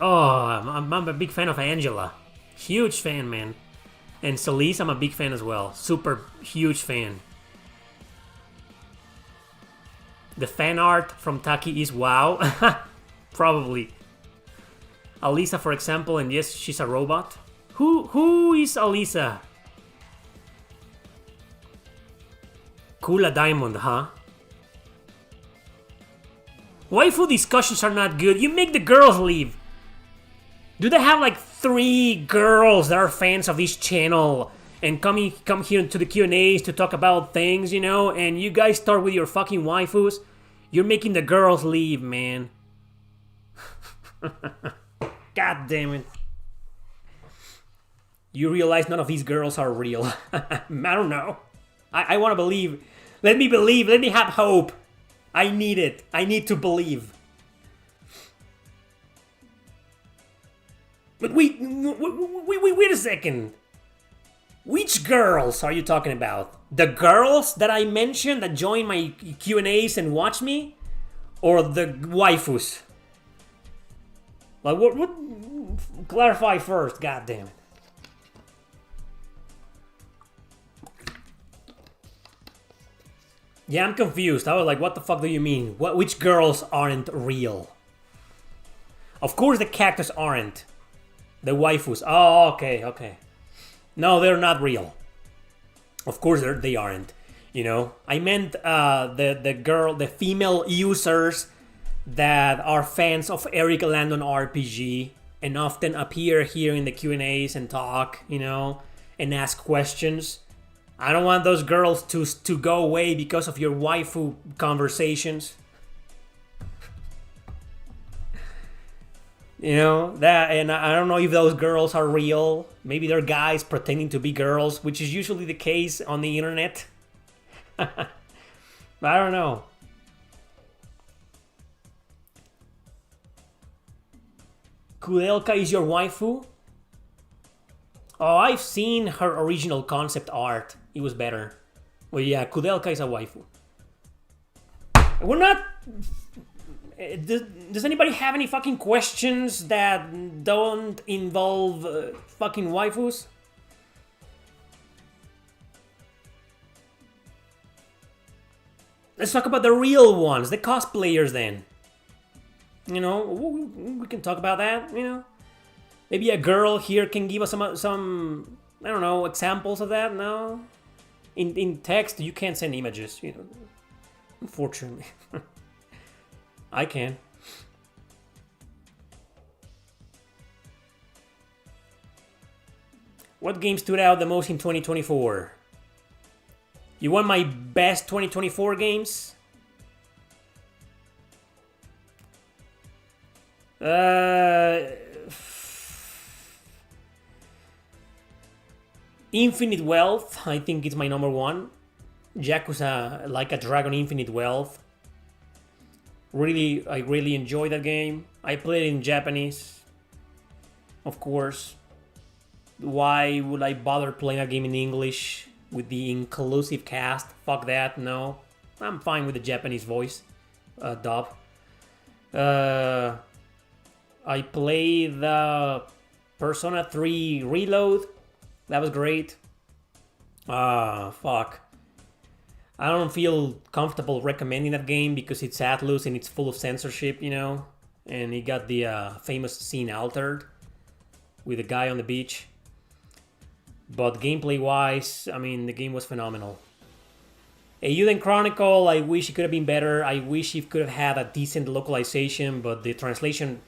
Oh, I'm a big fan of Angela. Huge fan, man. And Solis, I'm a big fan as well. Super huge fan. The fan art from Taki is wow. Probably. Alisa, for example, and yes, she's a robot. Who is Alisa? Kula Diamond, huh? Waifu discussions are not good. You make the girls leave. Do they have like 3 girls that are fans of this channel and come here to the Q&As to talk about things, you know? And you guys start with your fucking waifus? You're making the girls leave, man. God damn it. You realize none of these girls are real. I don't know. I want to believe. Let me believe. Let me have hope. I need it. I need to believe. But wait a second. Which girls are you talking about? The girls that I mentioned that join my Q&As and watch me? Or the waifus? Like, what? Clarify first, god damn it. Yeah, I'm confused. I was like, what the fuck do you mean? Which girls aren't real? Of course the cactus aren't. The waifus. Oh, okay. No, they're not real. Of course they aren't. You know? I meant the female users that are fans of Erick Landon RPG and often appear here in the Q&As and talk, you know, and ask questions. I don't want those girls to go away because of your waifu conversations. You know, that, and I don't know if those girls are real. Maybe they're guys pretending to be girls, which is usually the case on the internet. But I don't know. Kudelka is your waifu? Oh, I've seen her original concept art. It was better. Well, yeah, Kudelka is a waifu. We're not... Does anybody have any fucking questions that don't involve fucking waifus? Let's talk about the real ones, the cosplayers then. You know, we can talk about that. You know, maybe a girl here can give us some I don't know examples of that. No, in text you can't send images. You know, unfortunately, I can. What game stood out the most in 2024? You want my best 2024 games? Infinite Wealth, I think it's my number one. Yakuza Like a Dragon Infinite Wealth. I really enjoyed that game. I played it in Japanese, of course. Why would I bother playing a game in English with the inclusive cast? Fuck that, no. I'm fine with the Japanese voice dub. I played the Persona 3 Reload. That was great. Fuck. I don't feel comfortable recommending that game because it's Atlus and it's full of censorship, you know? And it got the famous scene altered with the guy on the beach. But gameplay-wise, I mean, the game was phenomenal. Eiyuden Chronicle, I wish it could have been better. I wish it could have had a decent localization, but the translation...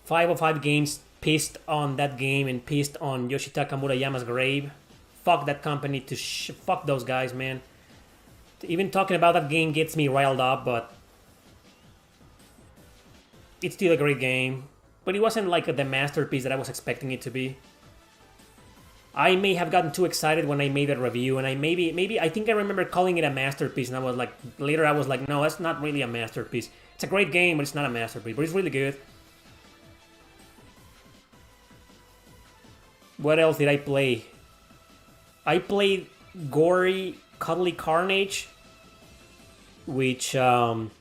505 Games pissed on that game and pissed on Yoshitaka Murayama's grave. Fuck that company. Fuck those guys, man. Even talking about that game gets me riled up, but... it's still a great game. But it wasn't like the masterpiece that I was expecting it to be. I may have gotten too excited when I made that review, and I think I remember calling it a masterpiece, and I was like, later I was like, no, that's not really a masterpiece. It's a great game, but it's not a masterpiece, but it's really good. What else did I play? I played Gory Cuddly Carnage, which, this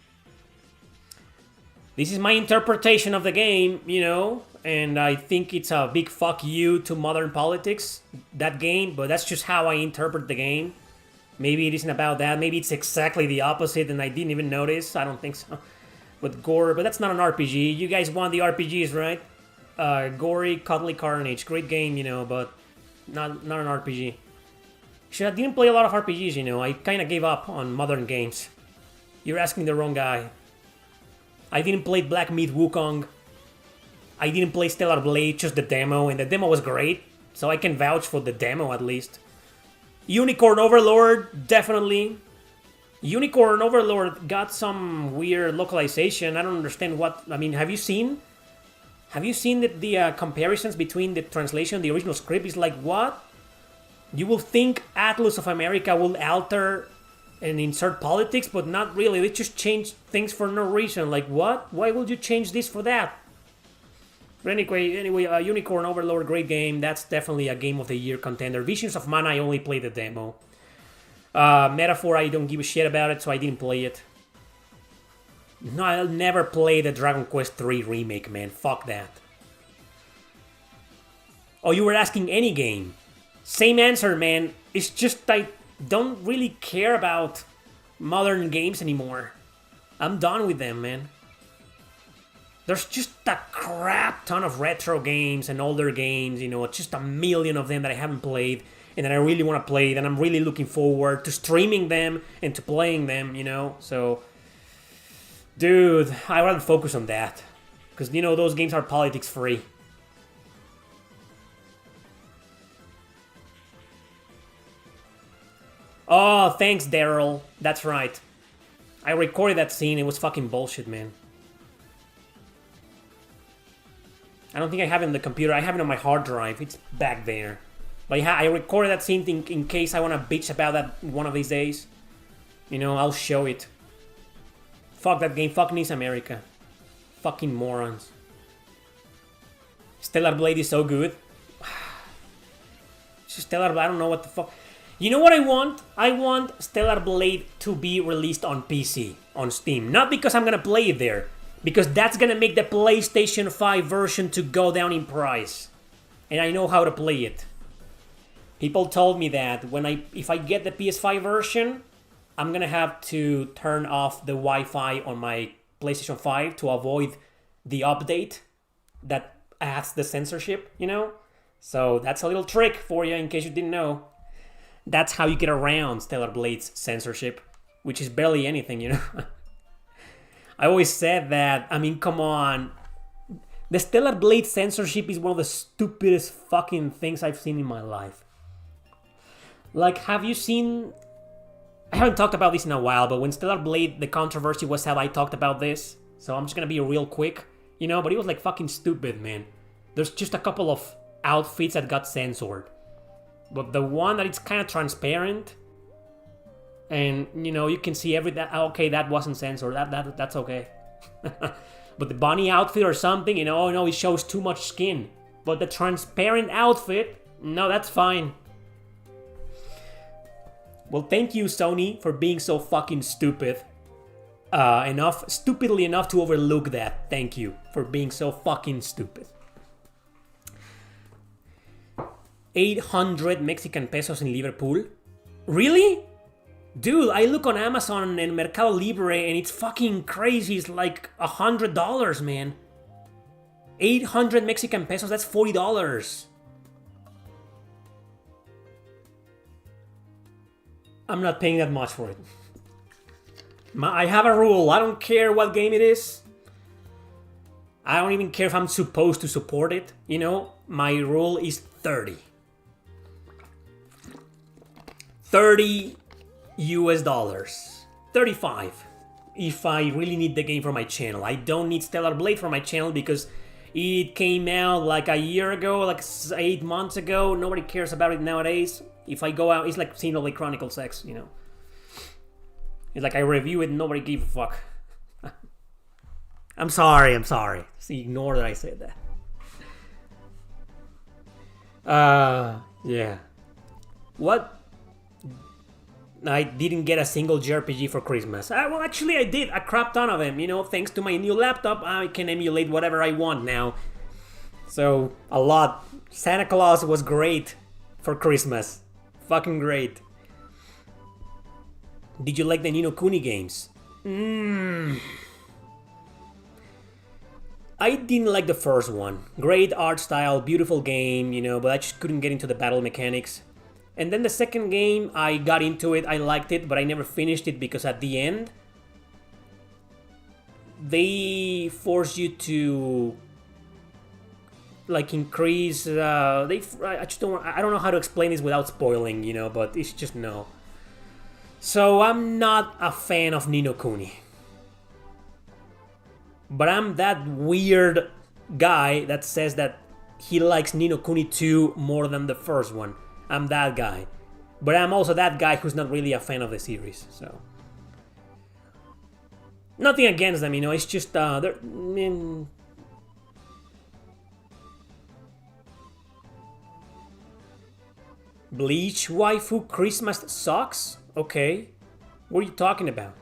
is my interpretation of the game, you know, and I think it's a big fuck you to modern politics, that game, but that's just how I interpret the game. Maybe it isn't about that, maybe it's exactly the opposite and I didn't even notice, I don't think so. But that's not an RPG, you guys want the RPGs, right? Gory Cuddly Carnage, great game, you know, but not an RPG. I didn't play a lot of RPGs, you know, I kind of gave up on modern games. You're asking the wrong guy. I didn't play Black Myth Wukong. I didn't play Stellar Blade, just the demo, and the demo was great, so I can vouch for the demo at least. Unicorn Overlord, definitely. Unicorn Overlord got some weird localization. I don't understand what... I mean, have you seen the comparisons between the translation and the original script? It's like, what? You will think Atlus of America will alter and insert politics, but not really. They just change things for no reason. Like, what? Why would you change this for that? But anyway, Unicorn Overlord, great game. That's definitely a Game of the Year contender. Visions of Mana, I only played the demo. Metaphor, I don't give a shit about it, so I didn't play it. No, I'll never play the Dragon Quest III remake, man. Fuck that. Oh, you were asking any game. Same answer, man. It's just I don't really care about modern games anymore. I'm done with them, man. There's just a crap ton of retro games and older games, you know, just a million of them that I haven't played and that I really want to play, and I'm really looking forward to streaming them and to playing them, you know, so... Dude, I'd rather focus on that. Because, you know, those games are politics free. Oh, thanks, Daryl. That's right. I recorded that scene. It was fucking bullshit, man. I don't think I have it on the computer. I have it on my hard drive. It's back there. But I recorded that scene in case I want to bitch about that one of these days. You know, I'll show it. Fuck that game. Fuck Nice America. Fucking morons. Stellar Blade is so good. Stellar Blade, I don't know what the fuck. You know what I want? I want Stellar Blade to be released on PC, on Steam. Not because I'm gonna play it there. Because that's gonna make the PlayStation 5 version to go down in price. And I know how to play it. People told me that if I get the PS5 version, I'm gonna have to turn off the Wi-Fi on my PlayStation 5 to avoid the update that adds the censorship, you know? So that's a little trick for you in case you didn't know. That's how you get around Stellar Blade's censorship, which is barely anything, you know? I always said that, I mean, come on. The Stellar Blade censorship is one of the stupidest fucking things I've seen in my life. Like, have you seen... I haven't talked about this in a while, but when Stellar Blade, the controversy was how I talked about this. So I'm just gonna be real quick, you know? But it was like fucking stupid, man. There's just a couple of outfits that got censored. But the one that it's kind of transparent... And, you know, you can see everything. Okay, that wasn't censored. That's okay. But the bunny outfit or something, you know, oh no, it shows too much skin. But the transparent outfit, no, that's fine. Well, thank you, Sony, for being so fucking stupid. Stupidly enough to overlook that. Thank you for being so fucking stupid. 800 Mexican pesos in Liverpool? Really? Dude, I look on Amazon and Mercado Libre and it's fucking crazy. It's like $100, man. 800 Mexican pesos, that's $40. I'm not paying that much for it. I have a rule. I don't care what game it is. I don't even care if I'm supposed to support it. You know, my rule is 30. 30 US dollars. 35 if I really need the game for my channel. I don't need Stellar Blade for my channel because it came out like a year ago, like 8 months ago. Nobody cares about it nowadays. If I go out, it's like Xenoblade Chronicles X, you know. It's like I review it and nobody gave a fuck. I'm sorry. Just ignore that I said that. Yeah. What? I didn't get a single JRPG for Christmas. Well, actually I did a crap ton of them, you know, thanks to my new laptop. I can emulate whatever I want now. So, a lot. Santa Claus was great for Christmas. Fucking great. Did you like the Ni no Kuni games? I didn't like the first one. Great art style, beautiful game, you know, but I just couldn't get into the battle mechanics. And then the second game, I got into it, I liked it, but I never finished it because at the end, they force you to, like, increase. I don't know how to explain this without spoiling, you know, but it's just no. So I'm not a fan of Ni no Kuni, but I'm that weird guy that says that he likes Ni no Kuni 2 more than the first one. I'm that guy. But I'm also that guy who's not really a fan of the series, so... Nothing against them, you know, it's just, they're... Bleach waifu Christmas socks? Okay. What are you talking about?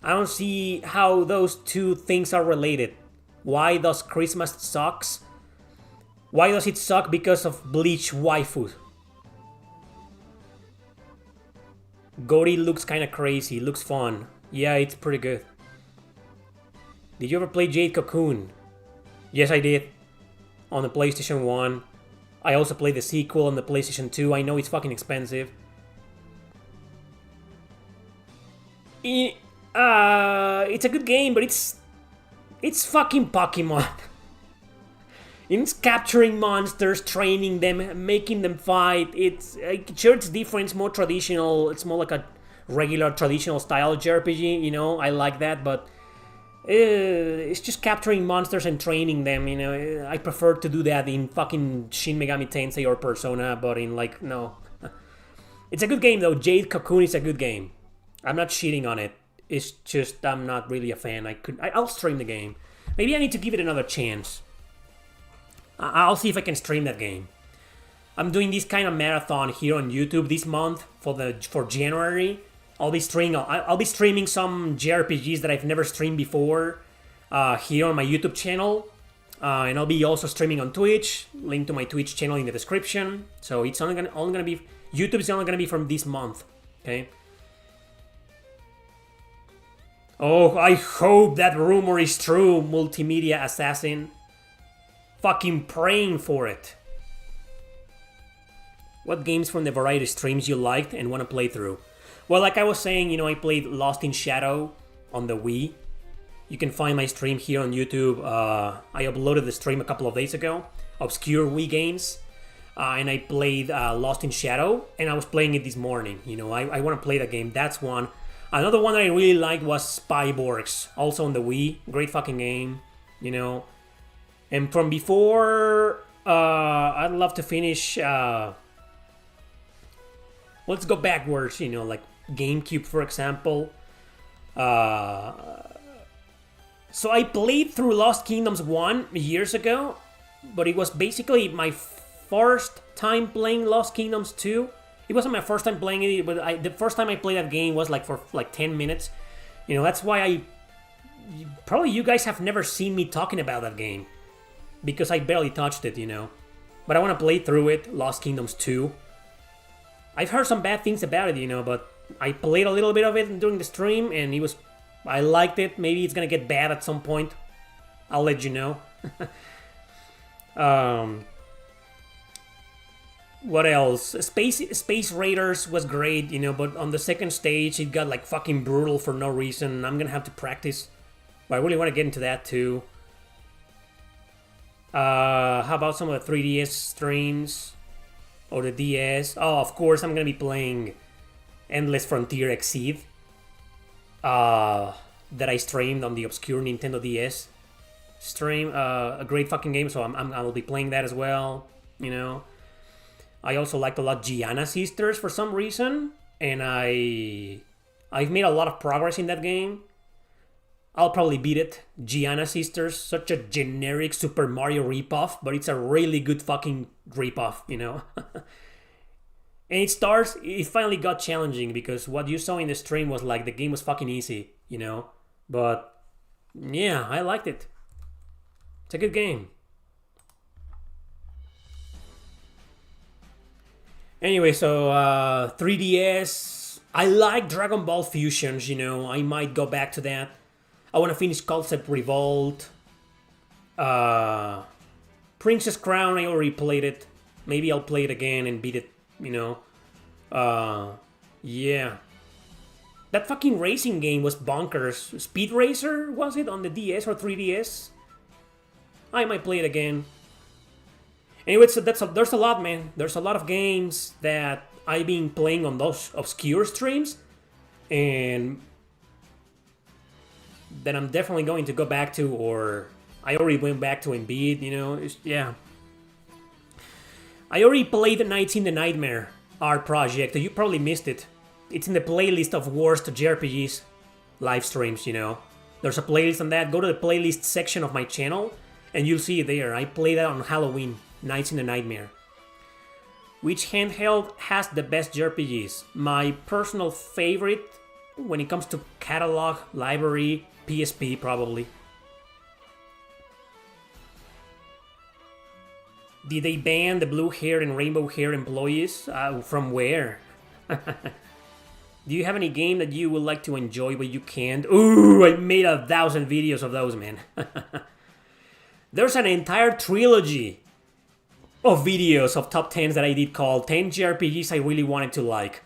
I don't see how those two things are related. Why does Christmas socks? Why does it suck because of Bleach waifu? Gori looks kinda crazy, looks fun. Yeah, it's pretty good. Did you ever play Jade Cocoon? Yes, I did. On the PlayStation 1. I also played the sequel on the PlayStation 2. I know it's fucking expensive. It's a good game, but it's fucking Pokemon. It's capturing monsters, training them, making them fight. It's sure it's different, it's more traditional. It's more like a regular traditional style JRPG, you know. I like that, but it's just capturing monsters and training them, you know. I prefer to do that in fucking Shin Megami Tensei or Persona, but in like no. It's a good game though. Jade Cocoon is a good game. I'm not cheating on it. It's just I'm not really a fan. I'll stream the game. Maybe I need to give it another chance. I'll see if I can stream that game. I'm doing this kind of marathon here on YouTube this month for January. I'll be streaming some JRPGs that I've never streamed before here on my YouTube channel, and I'll be also streaming on Twitch. Link to my Twitch channel in the description. So it's only gonna be YouTube is only gonna be from this month. Okay. Oh, I hope that rumor is true, multimedia assassin. Fucking praying for it. What games from the variety streams you liked and want to play through? Well, like I was saying, I played Lost in Shadow on the Wii. You can find my stream here on YouTube. I uploaded the stream a couple of days ago. Obscure Wii games. And I played Lost in Shadow, and I was playing it this morning. I want to play that game. That's one. Another one that I really liked was Spyborgs, also on the Wii. Great fucking game, And from before, I'd love to finish. Let's go backwards, like GameCube, for example. So I played through Lost Kingdoms 1 years ago, but it was basically my first time playing Lost Kingdoms 2. It wasn't my first time playing it, but the first time I played that game was for 10 minutes. That's why probably you guys have never seen me talking about that game, because I barely touched it, But I want to play through it, Lost Kingdoms 2. I've heard some bad things about it, but I played a little bit of it during the stream, and I liked it. Maybe it's gonna get bad at some point. I'll let you know. What else? Space Raiders was great, but on the second stage it got fucking brutal for no reason. I'm gonna have to practice, but I really want to get into that too. How about some of the 3DS streams? Or the DS? Oh, of course, I'm gonna be playing Endless Frontier Exceed. That I streamed on the obscure Nintendo DS stream. A great fucking game, so I will be playing that as well. I also liked a lot Gianna Sisters for some reason, and I've made a lot of progress in that game. I'll probably beat it. Gianna Sisters, such a generic Super Mario ripoff, but it's a really good fucking ripoff, And it finally got challenging, because what you saw in the stream was the game was fucking easy, But, yeah, I liked it. It's a good game. Anyway, so 3DS. I like Dragon Ball Fusions, I might go back to that. I want to finish Concept Revolt. Princess Crown, I already played it. Maybe I'll play it again and beat it, Yeah. That fucking racing game was bonkers. Speed Racer, was it? On the DS or 3DS? I might play it again. Anyway, so there's a lot, man. There's a lot of games that I've been playing on those obscure streams, and that I'm definitely going to go back to, or I already went back to and beat, yeah. I already played the Nights in the Nightmare art project. You probably missed it. It's in the playlist of worst JRPGs live streams, There's a playlist on that. Go to the playlist section of my channel, and you'll see it there. I played that on Halloween, Nights in the Nightmare. Which handheld has the best JRPGs? My personal favorite, when it comes to catalog, library, PSP probably. Did they ban the blue hair and rainbow hair employees? From where? Do you have any game that you would like to enjoy but you can't? Ooh, I made 1,000 videos of those, man. There's an entire trilogy of videos of top 10s that I did called 10 JRPGs I really wanted to like.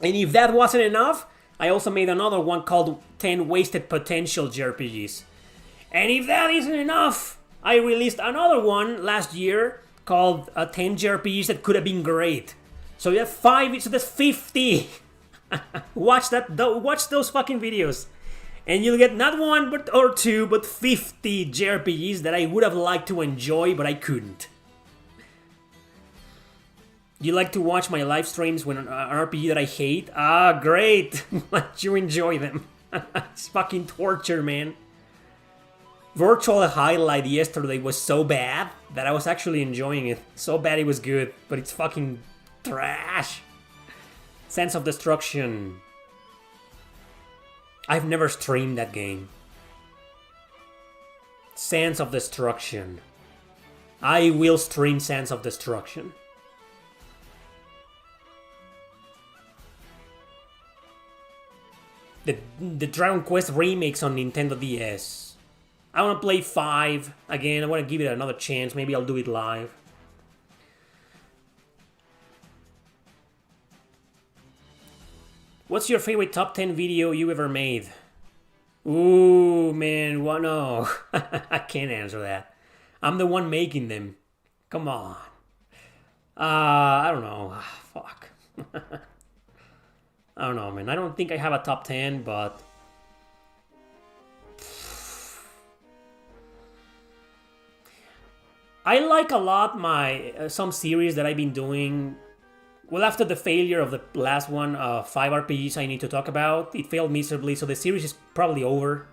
And if that wasn't enough, I also made another one called 10 Wasted Potential JRPGs. And if that isn't enough, I released another one last year called 10 JRPGs that could have been great. So you have 5, so that's 50. Watch those fucking videos. And you'll get not one or two, but 50 JRPGs that I would have liked to enjoy, but I couldn't. You like to watch my live streams when an RPG that I hate? Ah, great! Let you enjoy them. It's fucking torture, man. Virtual Highlight yesterday was so bad that I was actually enjoying it. So bad it was good, but it's fucking trash. Sense of Destruction. I've never streamed that game. Sense of Destruction. I will stream Sense of Destruction. the Dragon Quest remakes on Nintendo DS. I want to play 5 again. I want to give it another chance. Maybe I'll do it live. What's your favorite top 10 video you ever made? Ooh, man, what? No. I can't answer that. I'm the one making them. Come on. I don't know. Fuck. I don't know, man. I don't think I have a top 10, but... I like a lot my some series that I've been doing. Well, after the failure of the last one, 5 RPGs I need to talk about, it failed miserably, so the series is probably over.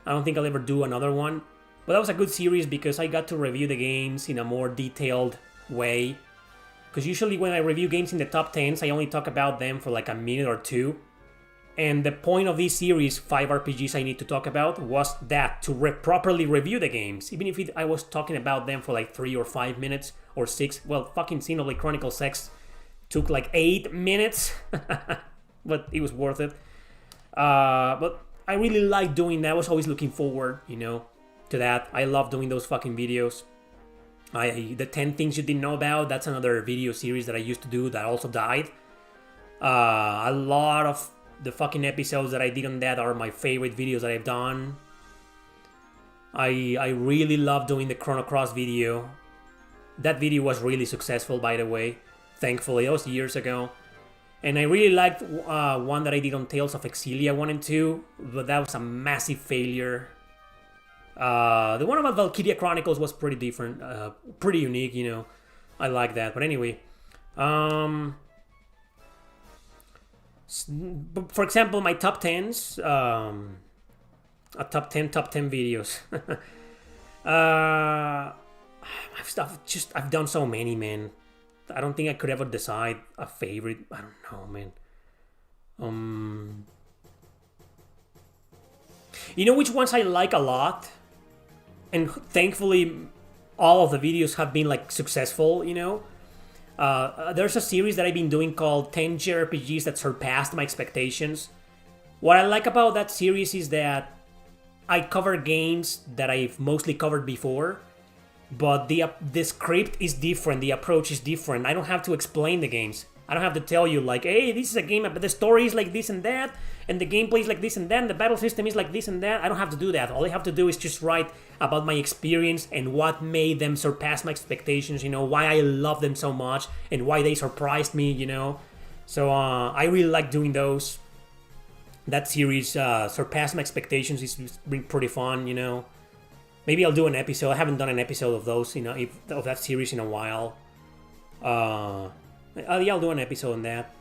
I don't think I'll ever do another one. But that was a good series because I got to review the games in a more detailed way. Because usually when I review games in the top 10s, I only talk about them for like a minute or two. And the point of this series, 5 RPGs I need to talk about, was that, to properly review the games. Even if I was talking about them for like 3 or 5 minutes, or 6. Well, fucking Xenoblade Chronicles X took like 8 minutes. But it was worth it. But I really like doing that. I was always looking forward, to that. I love doing those fucking videos. The 10 things you didn't know about, that's another video series that I used to do that also died. A lot of the fucking episodes that I did on that are my favorite videos that I've done. I really love doing the Chrono Cross video. That video was really successful, by the way. Thankfully, that was years ago. And I really liked one that I did on Tales of Exilia 1 and 2, but that was a massive failure. The one about Valkyria Chronicles was pretty different, pretty unique, I like that. But anyway, for example, my top 10s, top 10 videos. I've done so many, man. I don't think I could ever decide a favorite. I don't know, man. You know which ones I like a lot? And thankfully, all of the videos have been like successful, There's a series that I've been doing called 10 JRPGs that surpassed my expectations. What I like about that series is that I cover games that I've mostly covered before, but the script is different, the approach is different. I don't have to explain the games. I don't have to tell you like, hey, this is a game, but the story is like this and that, and the gameplay is like this and that, and the battle system is like this and that. I don't have to do that. All I have to do is just write about my experience and what made them surpass my expectations, why I love them so much, and why they surprised me, So I really like doing those. That series surpassed my expectations. It's been pretty fun, Maybe I'll do an episode. I haven't done an episode of those, of that series in a while. Yeah, I'll do an episode on that.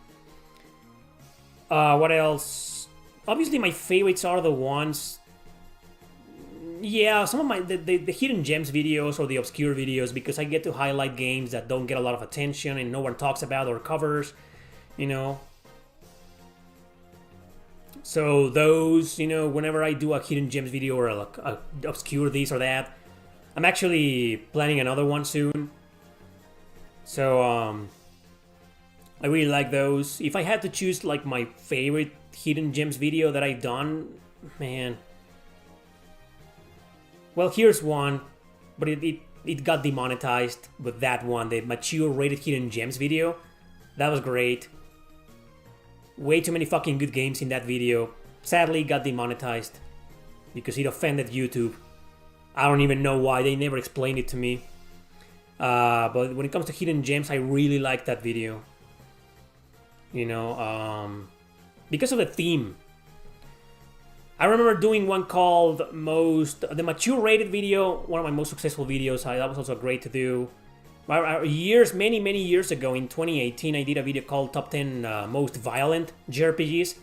What else? Obviously, my favorites are the ones... Yeah, some of my... The hidden gems videos or the obscure videos, because I get to highlight games that don't get a lot of attention and no one talks about or covers, So those, whenever I do a hidden gems video or a obscure this or that, I'm actually planning another one soon. So, I really like those. If I had to choose like my favorite hidden gems video that I've done, man. Well, here's one, but it got demonetized with that one, the mature rated hidden gems video. That was great. Way too many fucking good games in that video. Sadly, it got demonetized because it offended YouTube. I don't even know why. They never explained it to me. But when it comes to hidden gems, I really like that video. Because of the theme. I remember doing one called the mature rated video, one of my most successful videos. That was also great to do. Many years ago, in 2018, I did a video called Top 10 Most Violent JRPGs,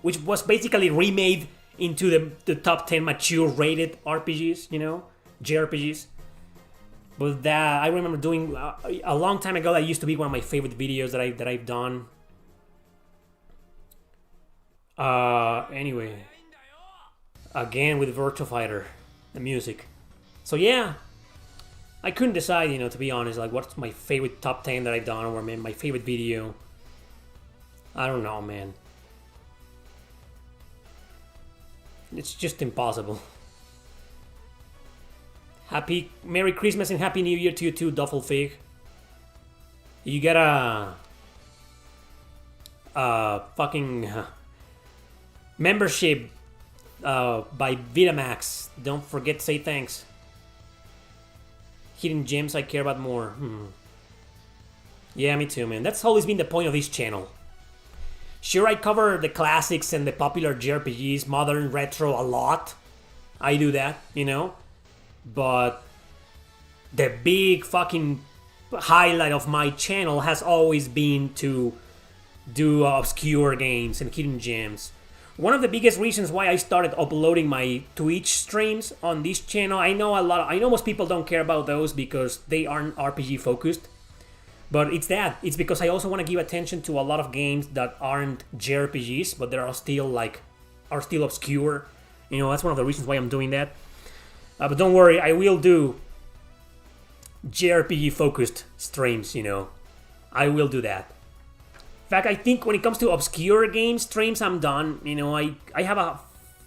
which was basically remade into the top 10 mature rated RPGs, JRPGs. But that I remember doing a long time ago. That used to be one of my favorite videos that I've done. Anyway, again with Virtua Fighter, the music. So yeah, I couldn't decide, to be honest, like what's my favorite top 10 that I've done, or my favorite video. I don't know, man. It's just impossible. Merry Christmas and Happy New Year to you too, Duffelfig. You get a fucking membership by Vitamax. Don't forget to say thanks. Hidden gems I care about more. Yeah, me too, man. That's always been the point of this channel. Sure, I cover the classics and the popular JRPGs, modern, retro, a lot. I do that, you know? But the big fucking highlight of my channel has always been to do obscure games and hidden gems. One of the biggest reasons why I started uploading my Twitch streams on this channel, I know most people don't care about those because they aren't RPG focused. But it's because I also want to give attention to a lot of games that aren't JRPGs, but they are still obscure. You know, that's one of the reasons why I'm doing that. But don't worry, I will do JRPG focused streams, you know. I will do that. In fact, I think when it comes to obscure game streams, I'm done. You know, I have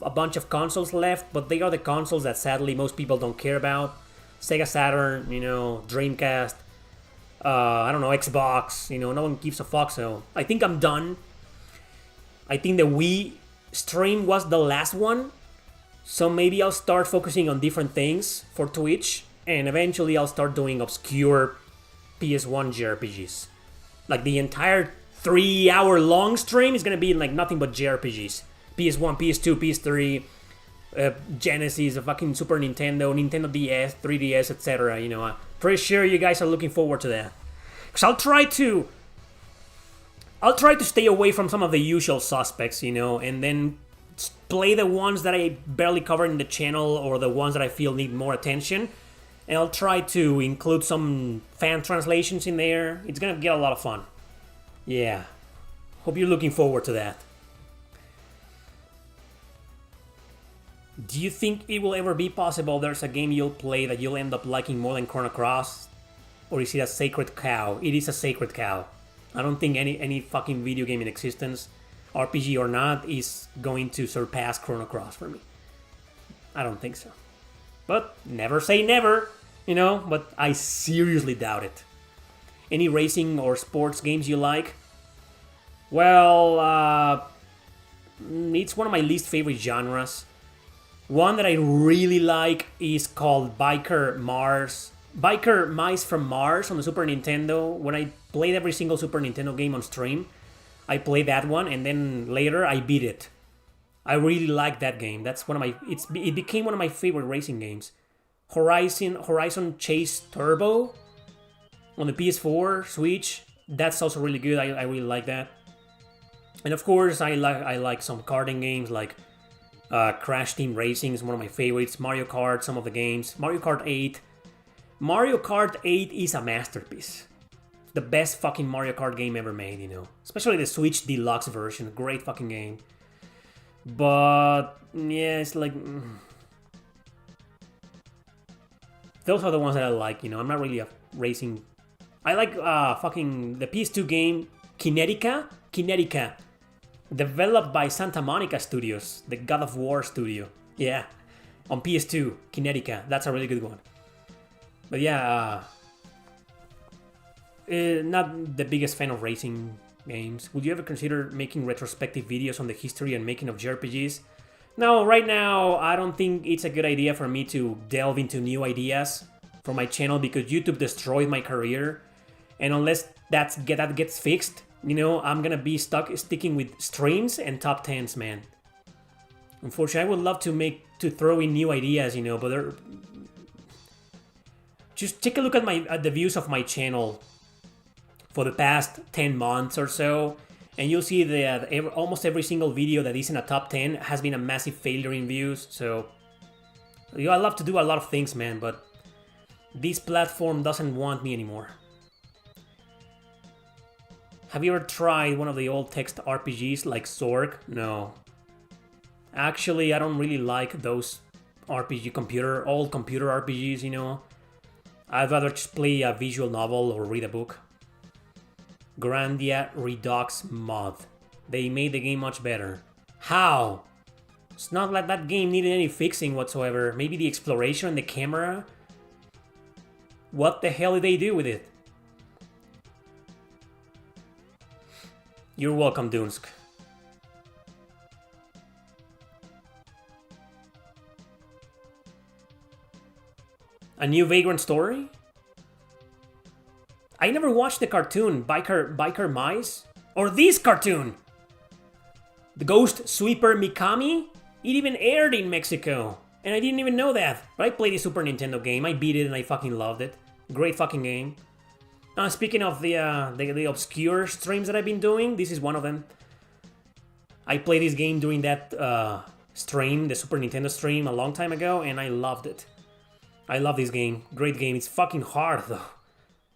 a bunch of consoles left, but they are the consoles that sadly most people don't care about. Sega Saturn, you know, Dreamcast, I don't know, Xbox, you know, no one gives a fuck, so I think I'm done. I think the Wii stream was the last one, so maybe I'll start focusing on different things for Twitch, and eventually I'll start doing obscure PS1 JRPGs. Like the entire 3-hour long stream is gonna be like nothing but JRPGs. PS1, PS2, PS3, Genesis, a fucking Super Nintendo, Nintendo DS, 3DS, etc. You know, I'm pretty sure you guys are looking forward to that. Cause I'll try to stay away from some of the usual suspects, you know, and then play the ones that I barely cover in the channel or the ones that I feel need more attention. And I'll try to include some fan translations in there. It's gonna get a lot of fun. Yeah. Hope you're looking forward to that. Do you think it will ever be possible there's a game you'll play that you'll end up liking more than Chrono Cross? Or is it a sacred cow? It is a sacred cow. I don't think any fucking video game in existence, RPG or not, is going to surpass Chrono Cross for me. I don't think so. But never say never, you know, but I seriously doubt it. Any racing or sports games you like? Well, it's one of my least favorite genres. One that I really like is called Biker Mice from Mars on the Super Nintendo. When I played every single Super Nintendo game on stream, I played that one, and then later I beat it. I really like that game. That's one of my. It became one of my favorite racing games. Horizon Chase Turbo on the PS4, Switch. That's also really good. I really like that. And of course, I like some karting games like Crash Team Racing is one of my favorites. Mario Kart, some of the games. Mario Kart 8. Mario Kart 8 is a masterpiece. The best fucking Mario Kart game ever made, you know. Especially the Switch Deluxe version. Great fucking game. But, yeah, it's like... Those are the ones that I like, you know. I'm not really a racing... I like fucking the PS2 game Kinetica. Developed by Santa Monica Studios, the God of War studio. Yeah, on PS2, Kinetica. That's a really good one. But yeah, not the biggest fan of racing games. Would you ever consider making retrospective videos on the history and making of JRPGs? No, right now, I don't think it's a good idea for me to delve into new ideas for my channel because YouTube destroyed my career. And unless that gets fixed, you know, I'm gonna be sticking with streams and top 10s, man. Unfortunately, I would love to throw in new ideas, you know, but just take a look at the views of my channel for the past 10 months or so, and you'll see that almost every single video that is in a top 10 has been a massive failure in views. So, you know, I love to do a lot of things, man, but this platform doesn't want me anymore. Have you ever tried one of the old text RPGs like Zork? No. Actually, I don't really like those old computer RPGs, you know. I'd rather just play a visual novel or read a book. Grandia Redux mod. They made the game much better. How? It's not like that game needed any fixing whatsoever. Maybe the exploration and the camera. What the hell did they do with it? You're welcome, Dunsk. A new Vagrant Story? I never watched the cartoon, Biker Mice. Or this cartoon! The Ghost Sweeper Mikami? It even aired in Mexico. And I didn't even know that. But I played the Super Nintendo game, I beat it and I fucking loved it. Great fucking game. Speaking of the obscure streams that I've been doing, this is one of them. I played this game during that stream, the Super Nintendo stream, a long time ago, and I loved it. I love this game. Great game. It's fucking hard, though.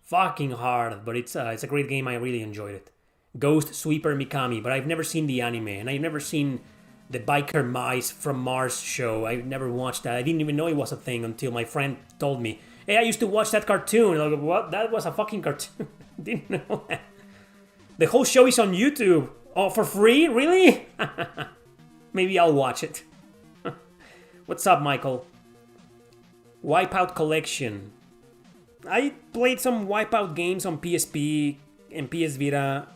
Fucking hard, but it's a great game. I really enjoyed it. Ghost Sweeper Mikami, but I've never seen the anime, and I've never seen the Biker Mice from Mars show. I've never watched that. I didn't even know it was a thing until my friend told me, hey, I used to watch that cartoon. And I was like, what? That was a fucking cartoon? Didn't know that. The whole show is on YouTube. Oh, for free? Really? Maybe I'll watch it. What's up, Michael? Wipeout Collection. I played some Wipeout games on PSP and PS Vita.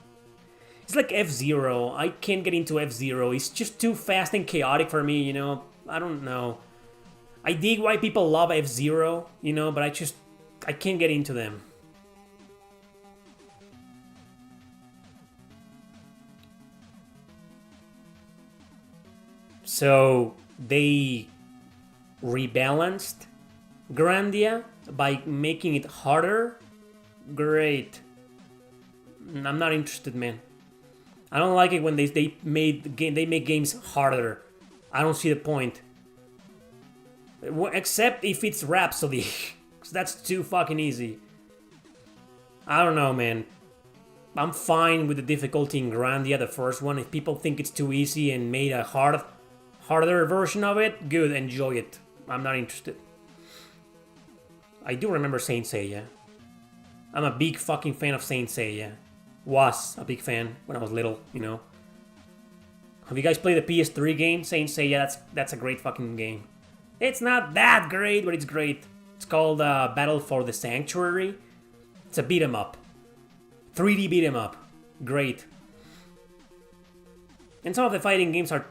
It's like F-Zero. I can't get into F-Zero. It's just too fast and chaotic for me, you know? I don't know. I dig why people love F-Zero, you know, but I can't get into them. So, they rebalanced Grandia by making it harder. Great. I'm not interested, man. I don't like it when they make games harder. I don't see the point. Except if it's Rhapsody. Cause that's too fucking easy. I don't know, man. I'm fine with the difficulty in Grandia, the first one. If people think it's too easy and made a harder version of it, good, enjoy it. I'm not interested. I do remember Saint Seiya. I'm a big fucking fan of Saint Seiya. Was a big fan when I was little, you know. Have you guys played the PS3 game, Saint Seiya? That's a great fucking game. It's not that great, but it's great. It's called Battle for the Sanctuary. It's a beat 'em up. 3D beat 'em up. Great. And some of the fighting games are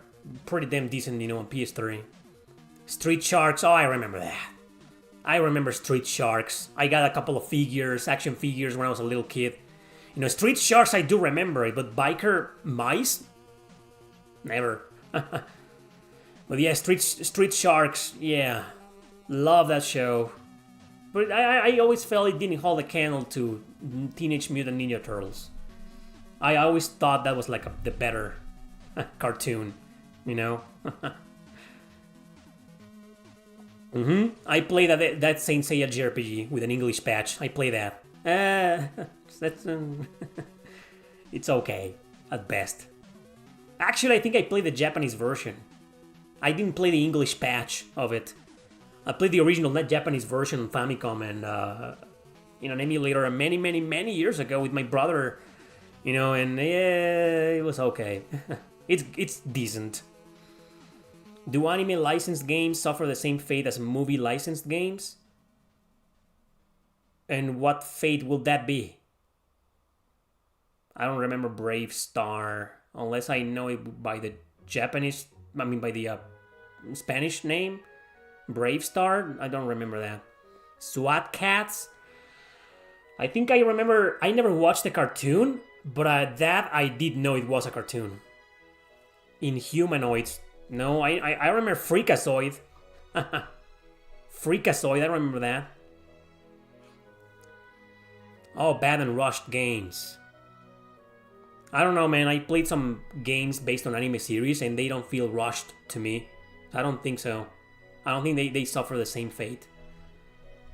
pretty damn decent, you know, on PS3. Street Sharks, oh, I remember that. I remember Street Sharks. I got a couple of figures, action figures when I was a little kid. You know, Street Sharks, I do remember it, but Biker Mice? Never. But yeah, Street Sharks, yeah. Love that show. But I always felt it didn't hold a candle to Teenage Mutant Ninja Turtles. I always thought that was like the better cartoon, you know? I played that Saint Seiya JRPG with an English patch. I play that. That's it's okay at best. Actually, I think I played the Japanese version. I didn't play the English patch of it. I played the original Japanese version on Famicom and in an emulator many years ago with my brother. You know, and yeah, it was okay. It's decent. Do anime licensed games suffer the same fate as movie licensed games? And what fate will that be? I don't remember Brave Star, unless I know it by the by the Spanish name. Brave Star? I don't remember that. SWAT Cats? I think I remember, I never watched the cartoon, but that I did know it was a cartoon. Inhumanoids. No, I remember Freakazoid. Freakazoid, I remember that. Oh, Bad and Rushed games. I don't know, man. I played some games based on anime series and they don't feel rushed to me. I don't think so. I don't think they suffer the same fate.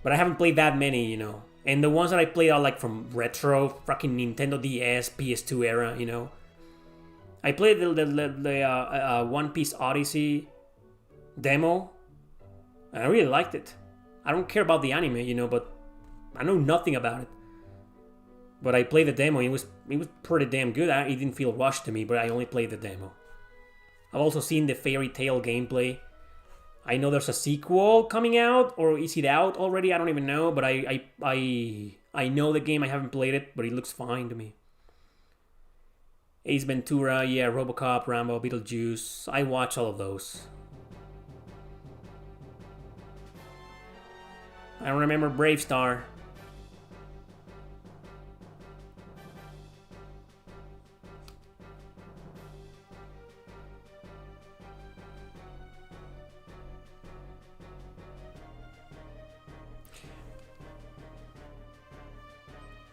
But I haven't played that many, you know. And the ones that I played are like from retro, fucking Nintendo DS, PS2 era, you know. I played the One Piece Odyssey demo. And I really liked it. I don't care about the anime, you know, but I know nothing about it. But I played the demo. It was pretty damn good. It didn't feel rushed to me, but I only played the demo. I've also seen the Fairy Tail gameplay. I know there's a sequel coming out, or is it out already? I don't even know, but I know the game. I haven't played it, but it looks fine to me. Ace Ventura, yeah, RoboCop, Rambo, Beetlejuice. I watch all of those. I don't remember Brave Star.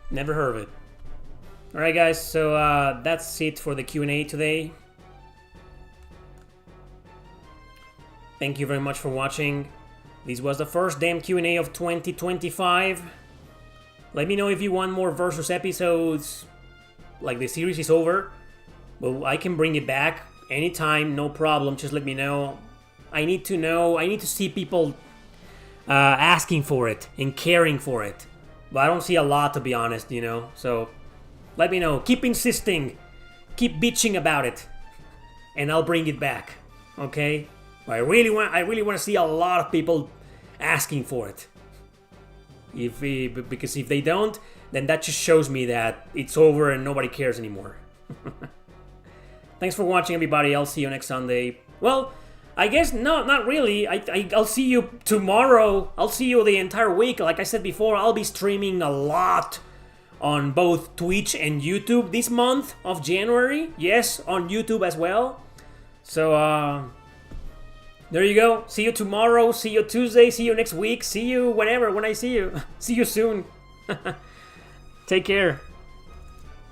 Never heard of it. Alright guys, so that's it for the Q&A today. Thank you very much for watching. This was the first damn Q&A of 2025. Let me know if you want more Versus episodes. Like, the series is over. Well, I can bring it back anytime, no problem. Just let me know. I need to know. I need to see people asking for it and caring for it. But I don't see a lot, to be honest, you know. So let me know. Keep insisting. Keep bitching about it. And I'll bring it back. Okay? I really want to see a lot of people asking for it. Because if they don't, then that just shows me that it's over and nobody cares anymore. Thanks for watching, everybody. I'll see you next Sunday. Well, I guess not really. I'll see you tomorrow. I'll see you the entire week. Like I said before, I'll be streaming a lot on both Twitch and YouTube this month of January. Yes, on YouTube as well. So, there you go. See you tomorrow. See you Tuesday. See you next week. See you whenever, when I see you. See you soon. Take care.